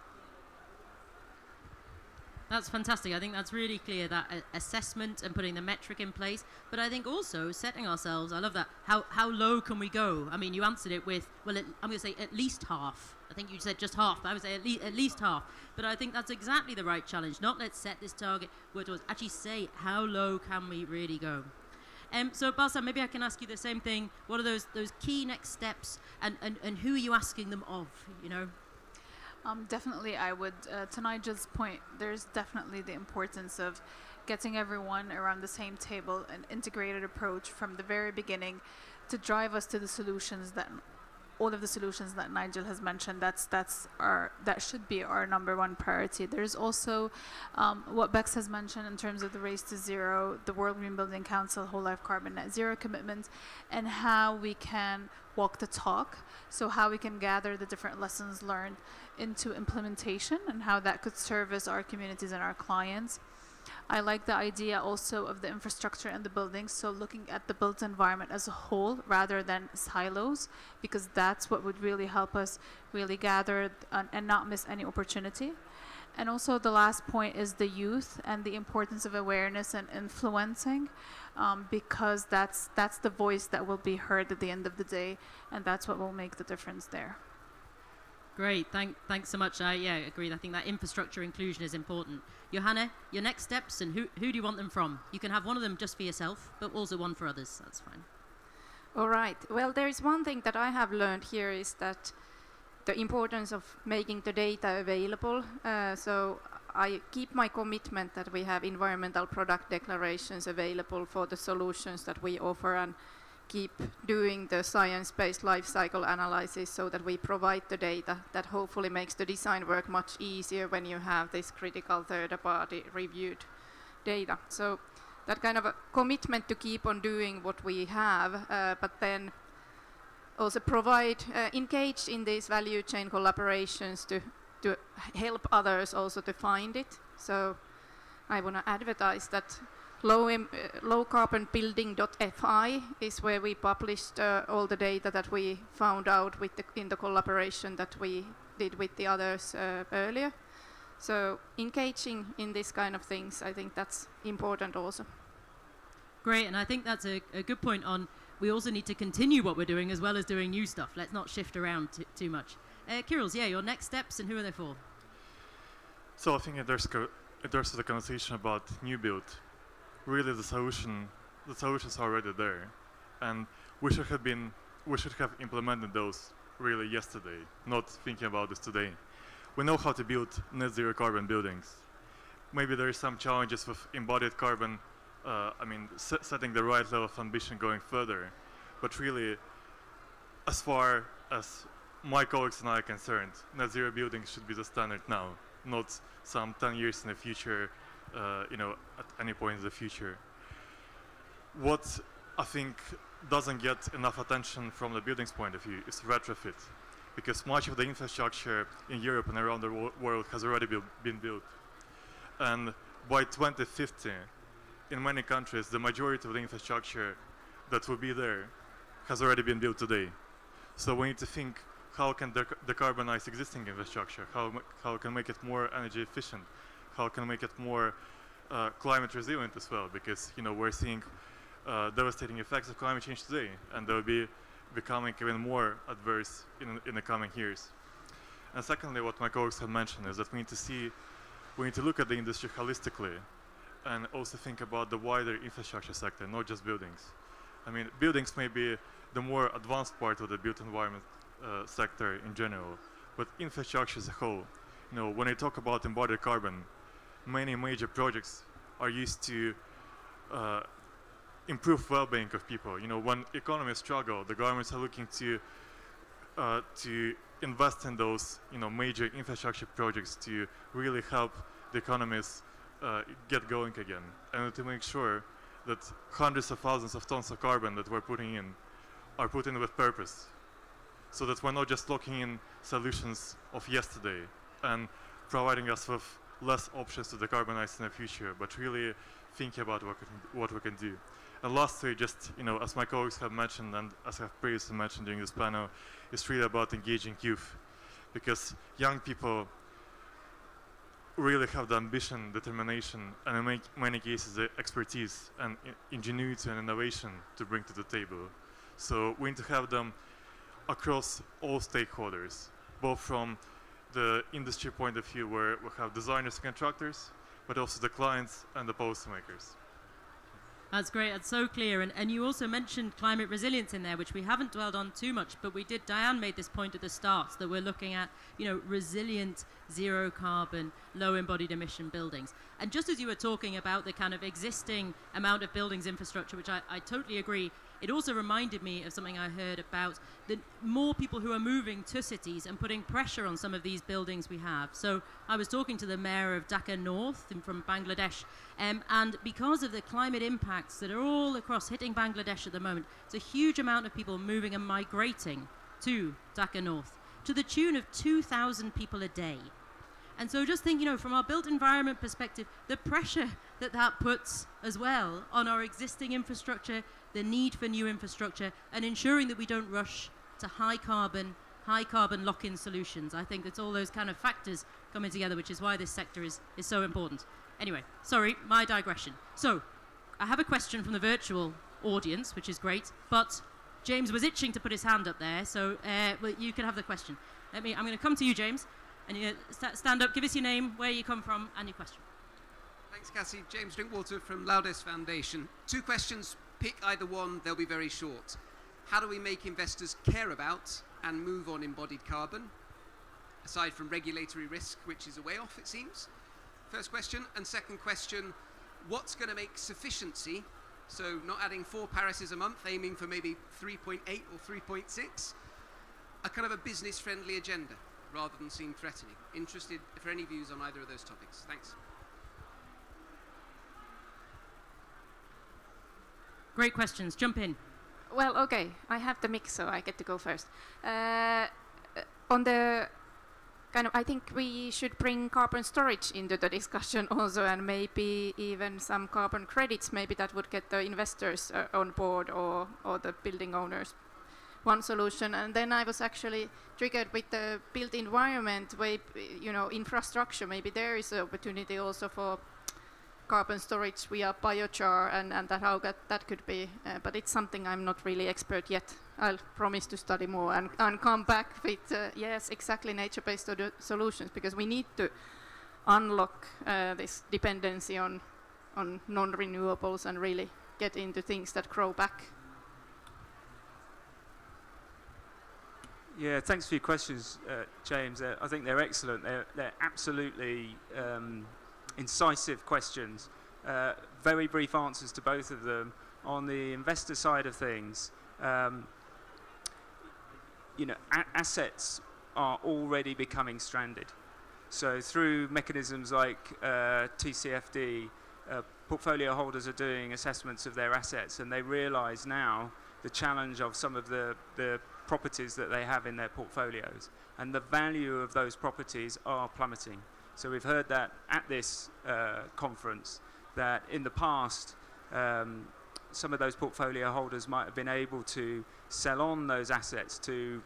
That's fantastic. I think that's really clear, that assessment and putting the metric in place. But I think also setting ourselves, I love that, how low can we go? I mean, you answered it with, well, I'm going to say at least half. I think you said just half, but I would say at least half. But I think that's exactly the right challenge. Not let's set this target, but actually say how low can we really go? So Balsa, maybe I can ask you the same thing. What are those key next steps, and who are you asking them of, you know? Definitely, I would, to Nigel's point, there's definitely the importance of getting everyone around the same table, an integrated approach from the very beginning to drive us to the solutions that, all of the solutions that Nigel has mentioned. That should be our number one priority. There's also what Bex has mentioned in terms of the race to zero, the World Green Building Council whole life carbon net zero commitment, and how we can walk the talk. So how we can gather the different lessons learned into implementation and how that could service our communities and our clients. I like the idea also of the infrastructure and the buildings, so looking at the built environment as a whole rather than silos, because that's what would really help us really gather and not miss any opportunity. And also the last point is the youth and the importance of awareness and influencing, because that's the voice that will be heard at the end of the day, and that's what will make the difference there. Great, thanks so much. I agree. I think that infrastructure inclusion is important. Johanna, your next steps, and who do you want them from? You can have one of them just for yourself, but also one for others. That's fine. All right. Well, there is one thing that I have learned here is that the importance of making the data available. So I keep my commitment that we have environmental product declarations available for the solutions that we offer, and keep doing the science-based life cycle analysis so that we provide the data that hopefully makes the design work much easier when you have this critical third-party reviewed data. So that kind of a commitment to keep on doing what we have, but then also provide, engage in these value chain collaborations to help others also to find it. So I want to advertise that lowcarbonbuilding.fi is where we published all the data that we found out in the collaboration that we did with the others earlier. So engaging in this kind of things, I think that's important also. Great, and I think that's a good point on, we also need to continue what we're doing as well as doing new stuff. Let's not shift around too much. Kirill, your next steps, and who are they for? So I think there's the conversation about new build. Really, the solutions are already there, and we should have implemented those really yesterday, not thinking about this today. We know how to build net zero carbon buildings. Maybe there are some challenges with embodied carbon, setting the right level of ambition going further, but really, as far as my colleagues and I are concerned, net zero buildings should be the standard now, not some 10 years in the future, at any point in the future. What I think doesn't get enough attention from the buildings point of view is retrofit, because much of the infrastructure in Europe and around the world has already been built. And by 2050, in many countries, the majority of the infrastructure that will be there has already been built today. So we need to think how can decarbonize existing infrastructure, how can make it more energy efficient, how can make it more climate resilient as well, because we're seeing devastating effects of climate change today, and they'll be becoming even more adverse in the coming years. And secondly, what my colleagues have mentioned is that we need to look at the industry holistically and also think about the wider infrastructure sector, not just buildings. I mean, buildings may be the more advanced part of the built environment sector in general, but infrastructure as a whole, when I talk about embodied carbon, many major projects are used to improve well-being of people. When economies struggle, the governments are looking to invest in those, major infrastructure projects to really help the economies get going again, and to make sure that hundreds of thousands of tons of carbon that we're putting in are put in with purpose, so that we're not just locking in solutions of yesterday and providing us with less options to decarbonize in the future, but really thinking about what we can do. And lastly, just as my colleagues have mentioned, and as I've previously mentioned during this panel, it's really about engaging youth, because young people really have the ambition, determination, and in many cases the expertise and ingenuity and innovation to bring to the table. So we need to have them across all stakeholders, both from the industry point of view, where we have designers and contractors, but also the clients and the policymakers. That's great, that's so clear. And you also mentioned climate resilience in there, which we haven't dwelled on too much, but Diane made this point at the start, that we're looking at, resilient, zero carbon, low embodied emission buildings. And just as you were talking about the kind of existing amount of buildings infrastructure, which I totally agree, it also reminded me of something I heard about the more people who are moving to cities and putting pressure on some of these buildings we have. So I was talking to the mayor of Dhaka North from Bangladesh, and because of the climate impacts that are all across hitting Bangladesh at the moment, it's a huge amount of people moving and migrating to Dhaka North, to the tune of 2,000 people a day. And so just think, from our built environment perspective, the pressure that puts as well on our existing infrastructure, the need for new infrastructure, and ensuring that we don't rush to high carbon lock-in solutions. I think it's all those kind of factors coming together, which is why this sector is so important. Anyway, sorry, my digression. So I have a question from the virtual audience, which is great, but James was itching to put his hand up there, so well, you can have the question. I'm going to come to you, James. And you stand up, give us your name, where you come from, and your question. Thanks, Cassie. James Drinkwater from Laudes Foundation. 2 questions, pick either one, they'll be very short. How do we make investors care about and move on embodied carbon? aside from regulatory risk, which is a way off, it seems? First question. And second question, what's going to make sufficiency, so not adding 4 Parises a month, aiming for maybe 3.8 or 3.6, a kind of a business-friendly agenda, rather than seem threatening? Interested for any views on either of those topics. Thanks. Great questions. Jump in. Well, okay, I have the mix, so I get to go first. On the kind of, I think we should bring carbon storage into the discussion also, and maybe even some carbon credits. Maybe that would get the investors on board, or the building owners. One solution. And then I was actually triggered with the built environment, infrastructure. Maybe there is an opportunity also for carbon storage via biochar, and that how that could be. But it's something I'm not really expert yet. I'll promise to study more and come back with, yes, exactly, nature-based solutions, because we need to unlock this dependency on non-renewables and really get into things that grow back. Yeah, thanks for your questions, James. I think they're excellent. They're absolutely incisive questions. Very brief answers to both of them. On the investor side of things, assets are already becoming stranded. So through mechanisms like TCFD, portfolio holders are doing assessments of their assets, and they realize now the challenge of some of the properties that they have in their portfolios, and the value of those properties are plummeting. So we've heard that at this conference, that in the past, some of those portfolio holders might have been able to sell on those assets to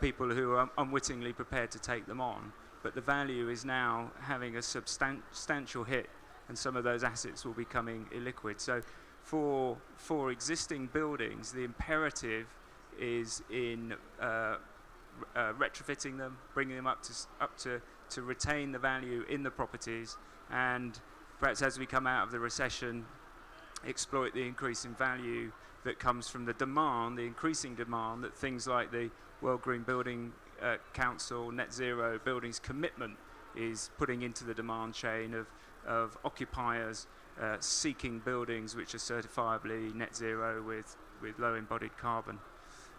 people who are unwittingly prepared to take them on. But the value is now having a substantial hit, and some of those assets will be becoming illiquid. So for existing buildings, the imperative is in retrofitting them, bringing them up to retain the value in the properties, and perhaps as we come out of the recession, exploit the increase in value that comes from the demand, the increasing demand that things like the World Green Building Council Net Zero Buildings Commitment is putting into the demand chain of occupiers seeking buildings which are certifiably net zero with low embodied carbon.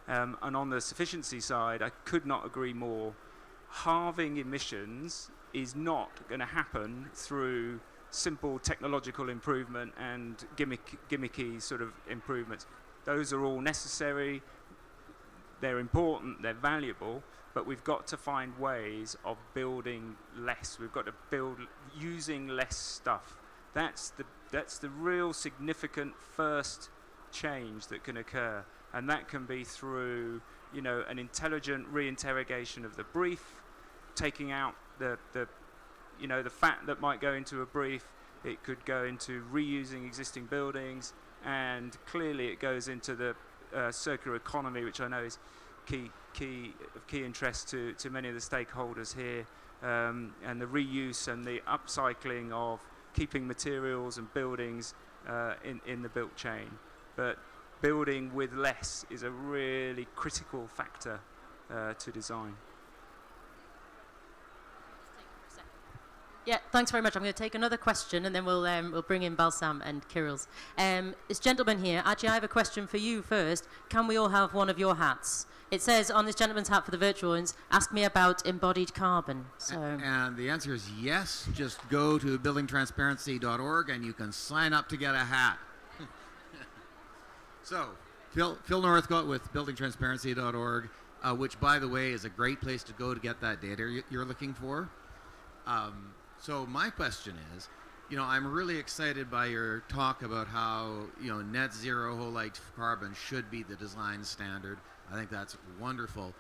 And on the sufficiency side, I could not agree more. Halving emissions is not going to happen through simple technological improvement and gimmicky sort of improvements. Those are all necessary, they're important, they're valuable, but we've got to find ways of building less. We've got to build using less stuff. That's the real significant first change that can occur, and that can be through an intelligent reinterrogation of the brief, taking out the fat that might go into a brief. It could go into reusing existing buildings, and clearly it goes into the circular economy, which I know is of key interest to many of the stakeholders here, and the reuse and the upcycling of keeping materials and buildings in the built chain. But building with less is a really critical factor to design. Yeah, thanks very much. I'm going to take another question, and then we'll bring in Balsam and Kirill's. This gentleman here, actually, I have a question for you first. Can we all have one of your hats? It says on this gentleman's hat for the virtual ones, ask me about embodied carbon. So. And the answer is yes. Just go to buildingtransparency.org and you can sign up to get a hat. So, Phil Northcott with buildingtransparency.org, which, by the way, is a great place to go to get that data you're looking for. So my question is, I'm really excited by your talk about how, net zero whole life carbon should be the design standard. I think that's wonderful.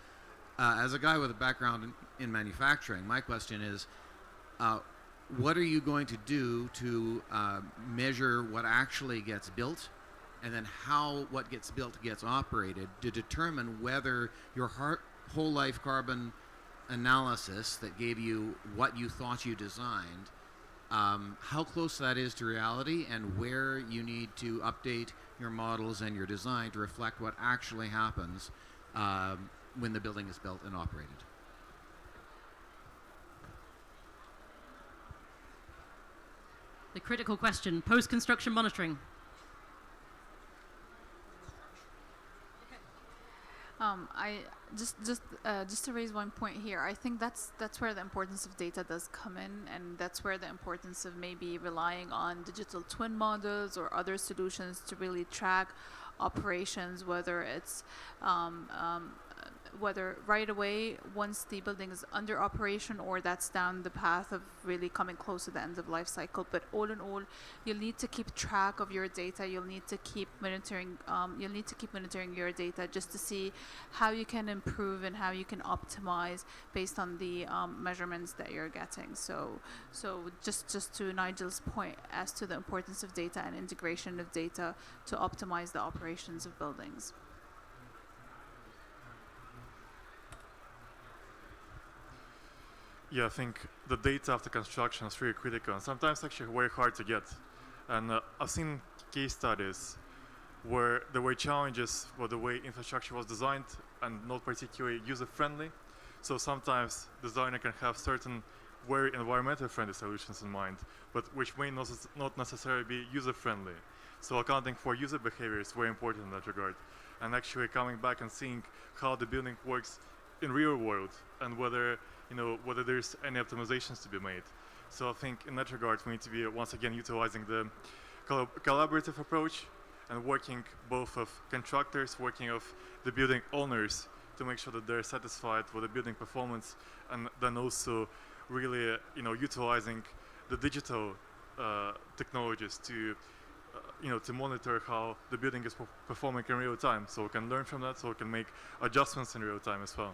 As a guy with a background in manufacturing, my question is, what are you going to do to measure what actually gets built, and then how what gets built gets operated to determine whether your whole life carbon analysis that gave you what you thought you designed, how close that is to reality, and where you need to update your models and your design to reflect what actually happens when the building is built and operated? the critical question, post-construction monitoring. I just to raise one point here. I think that's where the importance of data does come in, and that's where the importance of maybe relying on digital twin models or other solutions to really track operations, whether it's whether right away once the building is under operation or that's down the path of really coming close to the end of life cycle. But all in all, you'll need to keep track of your data. You'll need to keep monitoring. You'll need to keep monitoring your data just to see how you can improve and how you can optimize based on the measurements that you're getting. So just to Nigel's point as to the importance of data and integration of data to optimize the operations of buildings. Yeah, I think the data after construction is really critical and sometimes actually very hard to get. And I've seen case studies where there were challenges with the way infrastructure was designed and not particularly user-friendly. So sometimes designer can have certain very environmentally friendly solutions in mind, but which may not necessarily be user-friendly. So accounting for user behavior is very important in that regard. And actually coming back and seeing how the building works in real world and whether there's any optimizations to be made. So I think in that regard we need to be once again utilizing the collaborative approach and working both of contractors, working of the building owners to make sure that they're satisfied with the building performance, and then also really utilizing the digital technologies to to monitor how the building is performing in real time, so we can learn from that, so we can make adjustments in real time as well.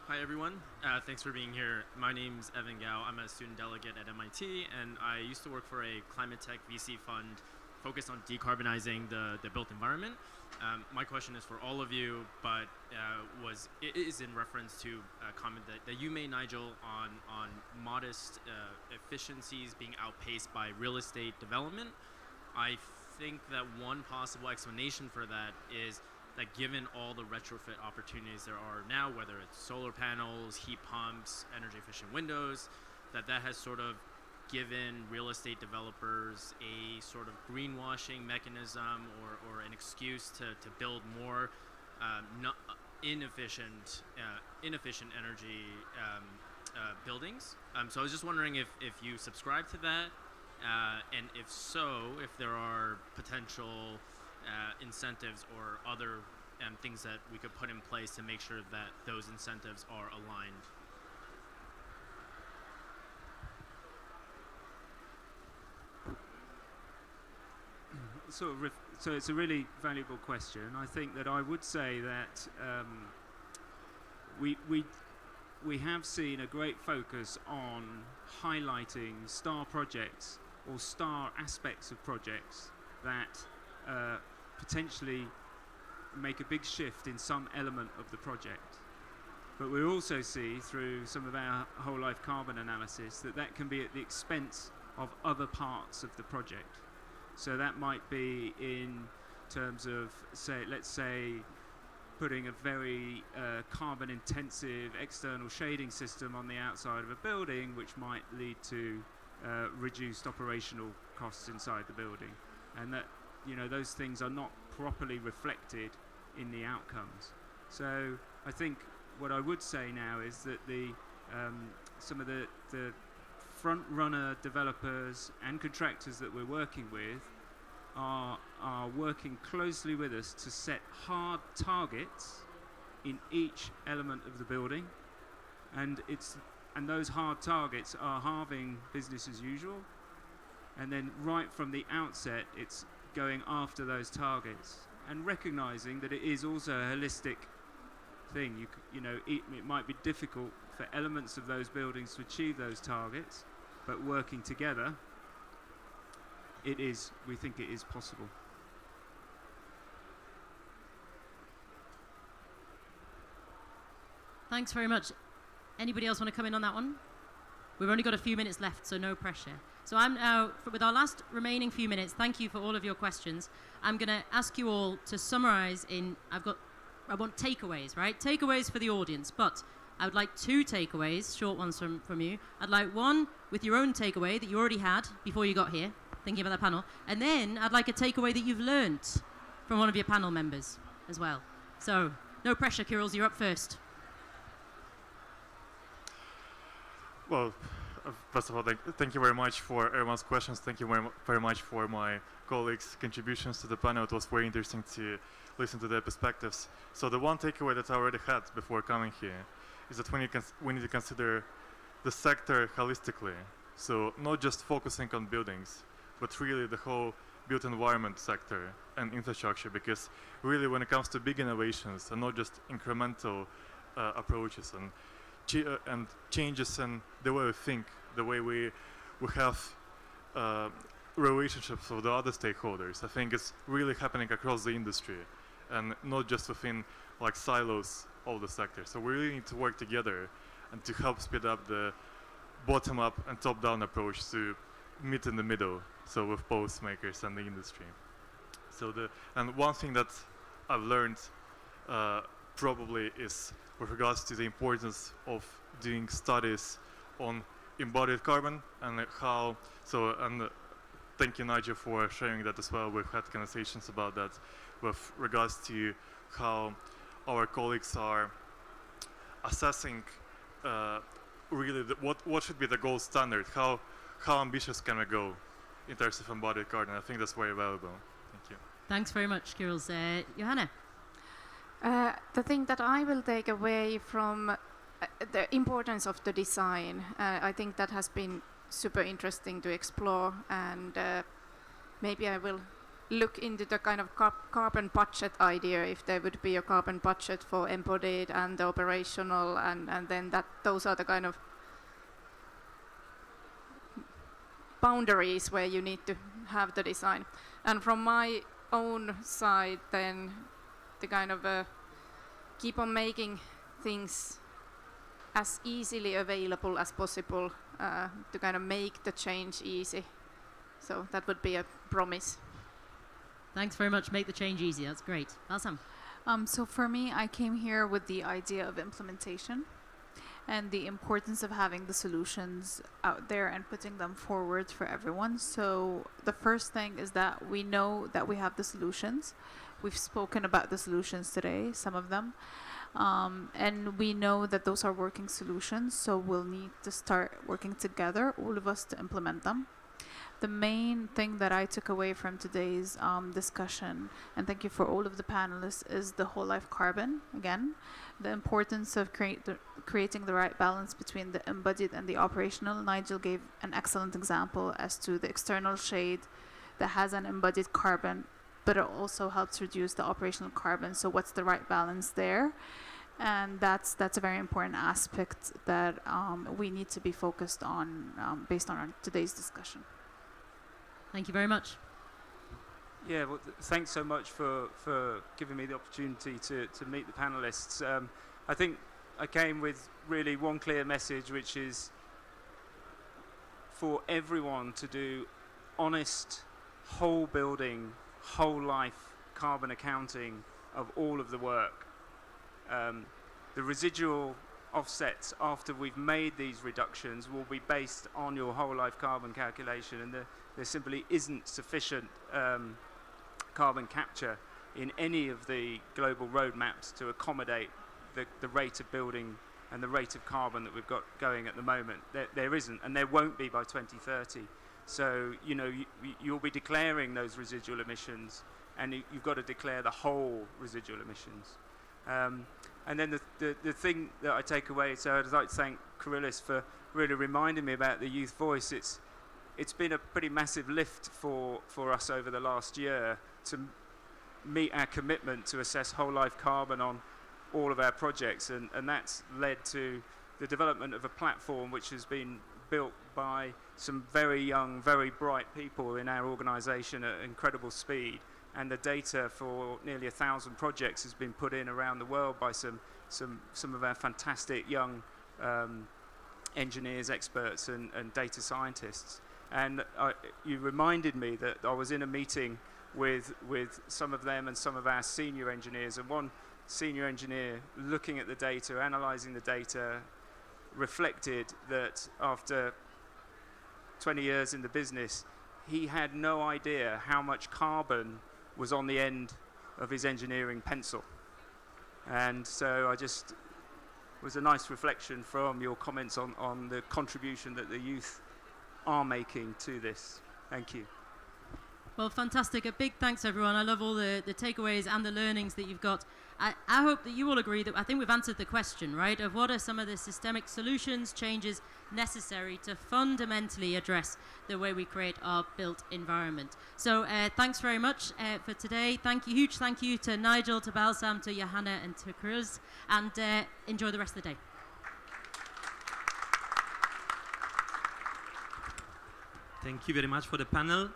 Hi everyone, thanks for being here. My name's Evan Gao. I'm a student delegate at MIT, and I used to work for a climate tech VC fund focused on decarbonizing the built environment. My question is for all of you, but it is in reference to a comment that you made, Nigel, on modest efficiencies being outpaced by real estate development. I think that one possible explanation for that is that given all the retrofit opportunities there are now, whether it's solar panels, heat pumps, energy efficient windows, that has sort of given real estate developers a sort of greenwashing mechanism or an excuse to build more inefficient energy buildings. So I was just wondering if you subscribe to that, and if so, if there are potential incentives or other things that we could put in place to make sure that those incentives are aligned. So it's a really valuable question. I think that I would say that we have seen a great focus on highlighting star projects or star aspects of projects that potentially make a big shift in some element of the project. But we also see through some of our whole life carbon analysis that can be at the expense of other parts of the project. So that might be in terms of, let's say, putting a very carbon intensive external shading system on the outside of a building, which might lead to reduced operational costs inside the building. And that those things are not properly reflected in the outcomes. So I think what I would say now is that some of the front runner developers and contractors that we're working with are working closely with us to set hard targets in each element of the building, and those hard targets are halving business as usual, and then right from the outset it's going after those targets and recognizing that it is also a holistic thing. It might be difficult for elements of those buildings to achieve those targets, but working together, we think it is possible. Thanks very much. Anybody else want to come in on that one? We've only got a few minutes left, so no pressure. So I'm now, with our last remaining few minutes, thank you for all of your questions. I'm going to ask you all to summarize I want takeaways, right? Takeaways for the audience, but I would like 2 takeaways, short ones from you. I'd like one with your own takeaway that you already had before you got here, thinking about that panel. And then I'd like a takeaway that you've learnt from one of your panel members as well. So, no pressure, Kirill, you're up first. Well, first of all, thank you very much for everyone's questions. Thank you very much for my colleagues' contributions to the panel. It was very interesting to listen to their perspectives. So the one takeaway that I already had before coming here is that we need to consider the sector holistically. So not just focusing on buildings, but really the whole built environment sector and infrastructure, because really when it comes to big innovations and not just incremental approaches and changes in the way we think, the way we have relationships with the other stakeholders. I think it's really happening across the industry and not just within like silos of the sector. So we really need to work together and to help speed up the bottom-up and top-down approach to meet in the middle, so with policymakers and the industry. So and one thing that I've learned probably is with regards to the importance of doing studies on embodied carbon and how, and thank you, Nigel, for sharing that as well. We've had conversations about that with regards to how our colleagues are assessing really what should be the gold standard, how ambitious can we go in terms of embodied carbon. I think that's very valuable. Thank you. Thanks very much, Kirill. Johanna? The thing that I will take away from the importance of the design, I think that has been super interesting to explore, and maybe I will look into the kind of carbon budget idea, if there would be a carbon budget for embodied and the operational, and then those are the kind of boundaries where you need to have the design. And from my own side, then the kind of keep on making things as easily available as possible to kind of make the change easy. So that would be a promise. Thanks very much. Make the change easy. That's great. Awesome. So for me, I came here with the idea of implementation and the importance of having the solutions out there and putting them forward for everyone. So the first thing is that we know that we have the solutions. We've spoken about the solutions today, some of them. And we know that those are working solutions, so we'll need to start working together, all of us, to implement them. The main thing that I took away from today's discussion, and thank you for all of the panelists, is the whole life carbon, again. The importance of creating the right balance between the embodied and the operational. Nigel gave an excellent example as to the external shade that has an embodied carbon, but it also helps reduce the operational carbon. So what's the right balance there? And that's a very important aspect that we need to be focused on based on today's discussion. Thank you very much. Yeah, well, thanks so much for giving me the opportunity to meet the panelists. I think I came with really one clear message, which is for everyone to do honest, whole building, whole life carbon accounting of all of the work. The residual offsets after we've made these reductions will be based on your whole life carbon calculation, and there simply isn't sufficient carbon capture in any of the global roadmaps to accommodate the rate of building and the rate of carbon that we've got going at the moment. There isn't, and there won't be by 2030. So, you know, you'll be declaring those residual emissions, and you've got to declare the whole residual emissions. And then the thing that I take away, so I'd like to thank Kyrillis for really reminding me about the youth voice. It's been a pretty massive lift for us over the last year to meet our commitment to assess whole life carbon on all of our projects, and that's led to the development of a platform which has been built by some very young, very bright people in our organisation at incredible speed. And the data for nearly 1,000 projects has been put in around the world by some of our fantastic young engineers, experts, and data scientists. And you reminded me that I was in a meeting with some of them and some of our senior engineers, and one senior engineer looking at the data, analysing the data, reflected that after 20 years in the business, he had no idea how much carbon was on the end of his engineering pencil. And so it was a nice reflection from your comments on the contribution that the youth are making to this. Thank you. Well, fantastic. A big thanks, everyone. I love all the takeaways and the learnings that you've got. I hope that you all agree that I think we've answered the question, right, of what are some of the systemic solutions, changes necessary to fundamentally address the way we create our built environment. So thanks very much for today. Huge thank you to Nigel, to Balsam, to Johanna and to Cruz, and enjoy the rest of the day. Thank you very much for the panel.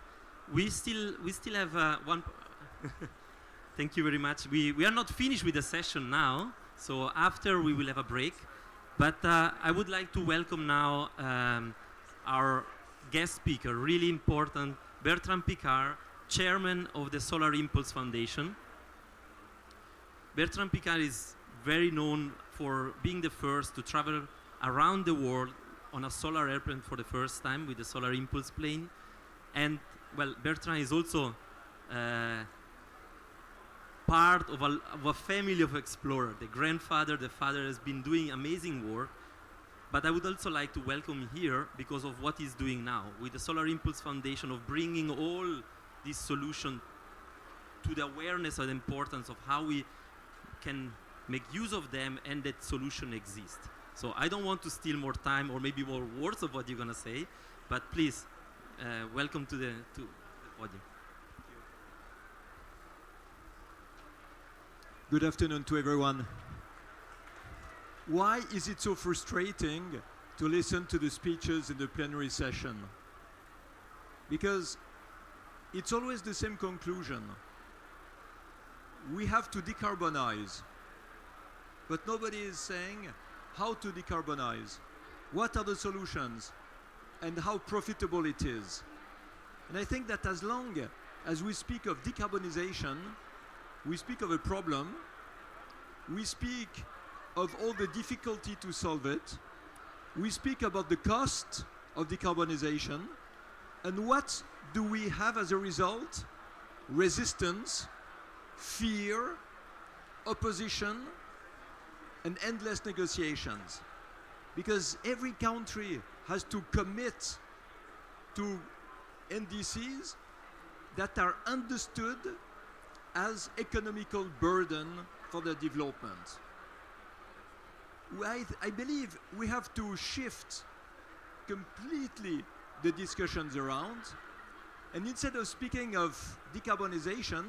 We still have one. Thank you very much. We are not finished with the session now, so after we will have a break. But I would like to welcome now our guest speaker, really important, Bertrand Piccard, chairman of the Solar Impulse Foundation. Bertrand Piccard is very known for being the first to travel around the world on a solar airplane for the first time with the Solar Impulse plane. And well, Bertrand is also part of a family of explorers. The grandfather, the father has been doing amazing work. But I would also like to welcome him here because of what he's doing now with the Solar Impulse Foundation, of bringing all these solutions to the awareness of the importance of how we can make use of them and that solution exists. So I don't want to steal more time or maybe more words of what you're going to say, but please, welcome to the podium. Good afternoon to everyone. Why is it so frustrating to listen to the speeches in the plenary session? Because it's always the same conclusion. We have to decarbonize, but nobody is saying how to decarbonize, what are the solutions, and how profitable it is. And I think that as long as we speak of decarbonization, we speak of a problem, we speak of all the difficulty to solve it, we speak about the cost of decarbonization, and what do we have as a result? Resistance, fear, opposition, and endless negotiations. Because every country has to commit to NDCs that are understood as economical burden for their development. I believe we have to shift completely the discussions around, and instead of speaking of decarbonization,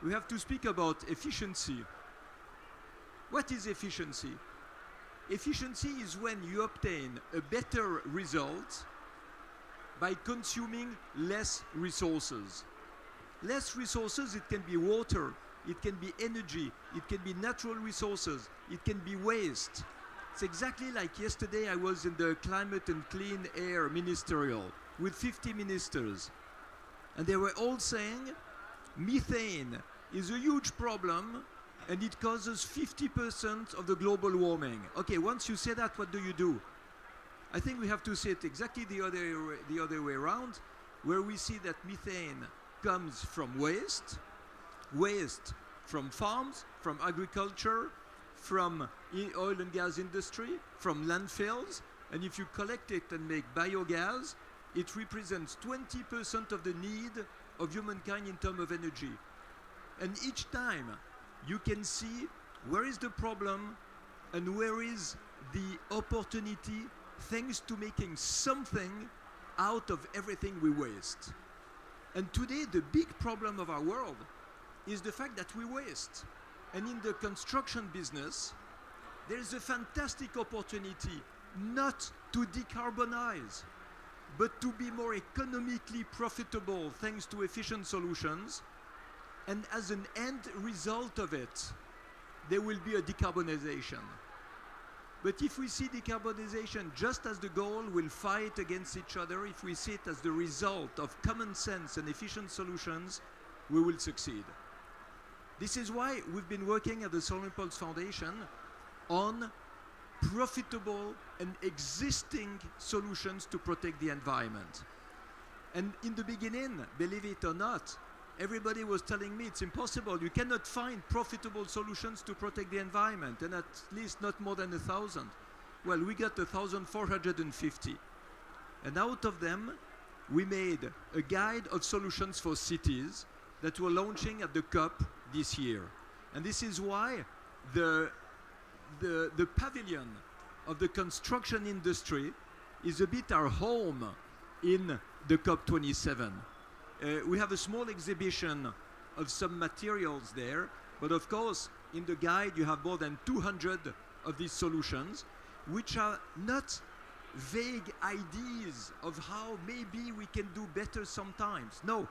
we have to speak about efficiency. What is efficiency? Efficiency is when you obtain a better result by consuming less resources. Less resources, it can be water, it can be energy, it can be natural resources, it can be waste. It's exactly like yesterday I was in the Climate and Clean Air Ministerial with 50 ministers. And they were all saying methane is a huge problem and it causes 50% of the global warming. Okay, once you say that, what do? I think we have to say it exactly the other way around, where we see that methane comes from waste from farms, from agriculture, from oil and gas industry, from landfills, and if you collect it and make biogas, it represents 20% of the need of humankind in terms of energy. And each time you can see where is the problem and where is the opportunity thanks to making something out of everything we waste. And today the big problem of our world is the fact that we waste. And in the construction business, there is a fantastic opportunity not to decarbonize, but to be more economically profitable thanks to efficient solutions. And as an end result of it, there will be a decarbonization. But if we see decarbonization just as the goal, we'll fight against each other. If we see it as the result of common sense and efficient solutions, we will succeed. This is why we've been working at the Solar Impulse Foundation on profitable and existing solutions to protect the environment. And in the beginning, believe it or not, everybody was telling me it's impossible. You cannot find profitable solutions to protect the environment, and at least not more than 1,000. Well, we got 1,450. And out of them, we made a guide of solutions for cities that we're launching at the COP this year. And this is why the pavilion of the construction industry is a bit our home in the COP27. We have a small exhibition of some materials there, but of course, in the guide you have more than 200 of these solutions, which are not vague ideas of how maybe we can do better sometimes. No,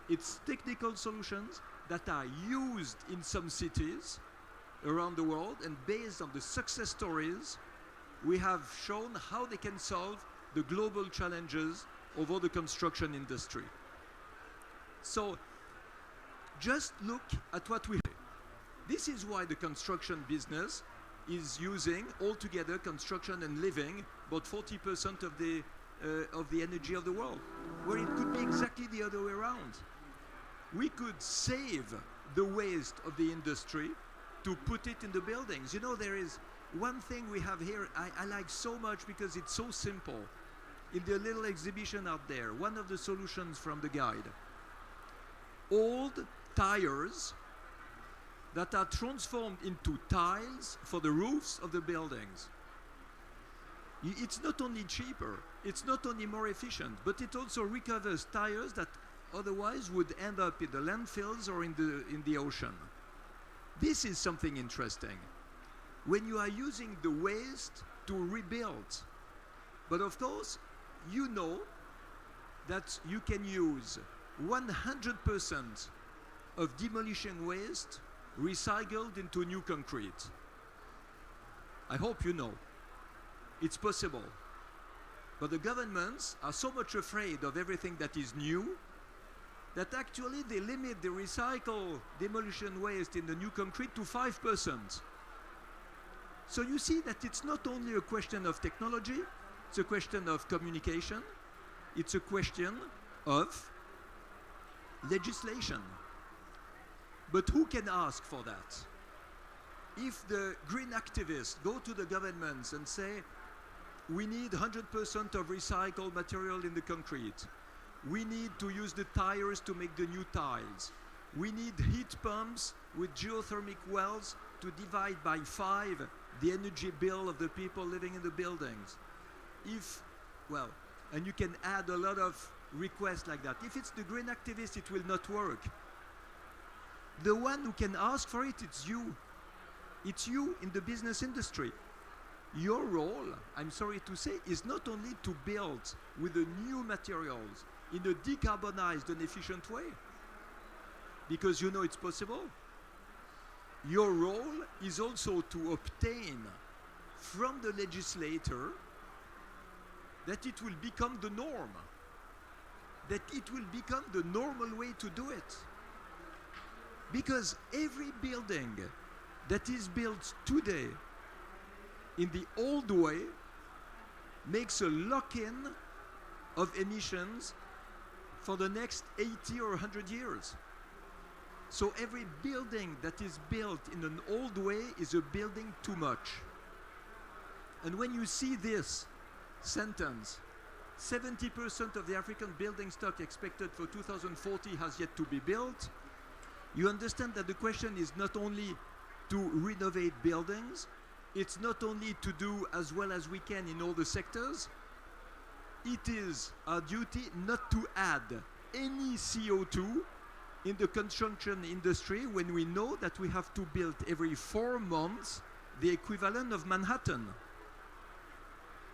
it's technical solutions that are used in some cities around the world, and based on the success stories, we have shown how they can solve the global challenges over the construction industry. So just look at what we have. This is why the construction business is using altogether construction and living about 40% of the energy of the world, where it could be exactly the other way around. We could save the waste of the industry to put it in the buildings. You know, there is one thing we have here I like so much because it's so simple. In the little exhibition out there, one of the solutions from the guide, old tires that are transformed into tiles for the roofs of the buildings. It's not only cheaper, it's not only more efficient, but it also recovers tires that otherwise would end up in the landfills or in the ocean. This is something interesting. When you are using the waste to rebuild, but of course, you know that you can use 100% of demolition waste recycled into new concrete. I hope you know. It's possible. But the governments are so much afraid of everything that is new that actually they limit the recycled demolition waste in the new concrete to 5%. So you see that it's not only a question of technology, it's a question of communication, it's a question of legislation. But who can ask for that? If the green activists go to the governments and say, we need 100% of recycled material in the concrete, we need to use the tires to make the new tiles, we need heat pumps with geothermic wells to divide by 5 the energy bill of the people living in the buildings. And you can add a lot of requests like that. If it's the green activists, it will not work. The one who can ask for it, it's you. It's you in the business industry. Your role, I'm sorry to say, is not only to build with the new materials in a decarbonized and efficient way, because you know it's possible. Your role is also to obtain from the legislator that it will become the norm, that it will become the normal way to do it. Because every building that is built today in the old way makes a lock-in of emissions for the next 80 or 100 years. So every building that is built in an old way is a building too much. And when you see this sentence, 70% of the African building stock expected for 2040 has yet to be built, you understand that the question is not only to renovate buildings, it's not only to do as well as we can in all the sectors, it is our duty not to add any CO2 in the construction industry when we know that we have to build every 4 months the equivalent of Manhattan.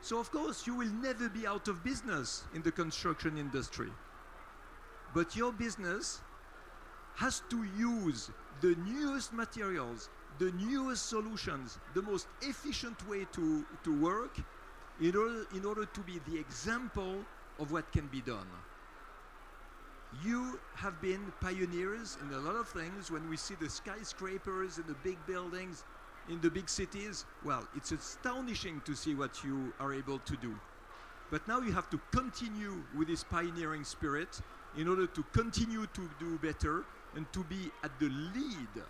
So of course you will never be out of business in the construction industry. But your business has to use the newest materials, the newest solutions, the most efficient way to work in order to be the example of what can be done. you have been pioneers in a lot of things. When we see the skyscrapers and the big buildings in the big cities, well, it's astonishing to see what you are able to do. But now you have to continue with this pioneering spirit in order to continue to do better and to be at the lead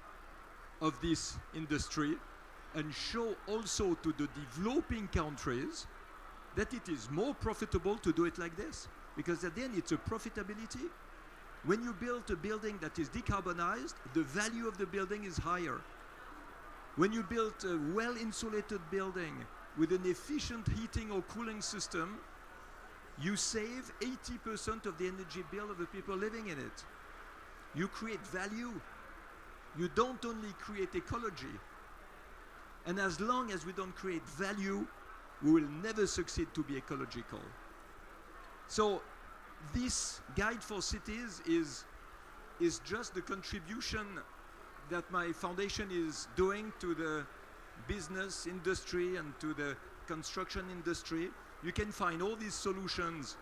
of this industry and show also to the developing countries that it is more profitable to do it like this. Because at the end, it's a profitability. When you build a building that is decarbonized, the value of the building is higher. When you build a well-insulated building with an efficient heating or cooling system, you save 80% of the energy bill of the people living in it. You create value. You don't only create ecology. And as long as we don't create value, we will never succeed to be ecological. So this guide for cities is just the contribution that my foundation is doing to the business industry and to the construction industry. You can find all these solutions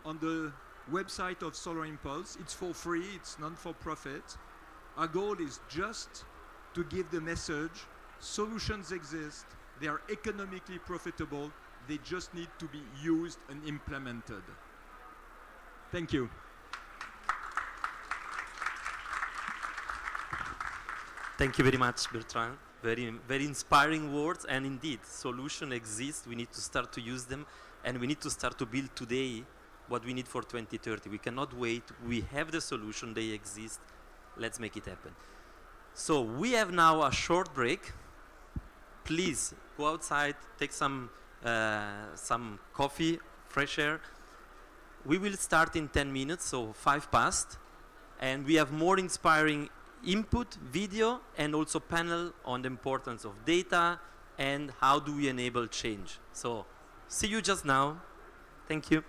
on the website of Solar Impulse. It's for free, it's non-for-profit. Our goal is just to give the message, solutions exist, they are economically profitable, they just need to be used and implemented. Thank you. Thank you very much, Bertrand. Very inspiring words, and indeed, solutions exist. We need to start to use them, and we need to start to build today what we need for 2030. We cannot wait. We have the solution. They exist. Let's make it happen. So we have now a short break. Please go outside, take some coffee, fresh air. We will start in 10 minutes, so 5 past, and we have more inspiring input, video, and also panel on the importance of data and how do we enable change. So see you just now. Thank you.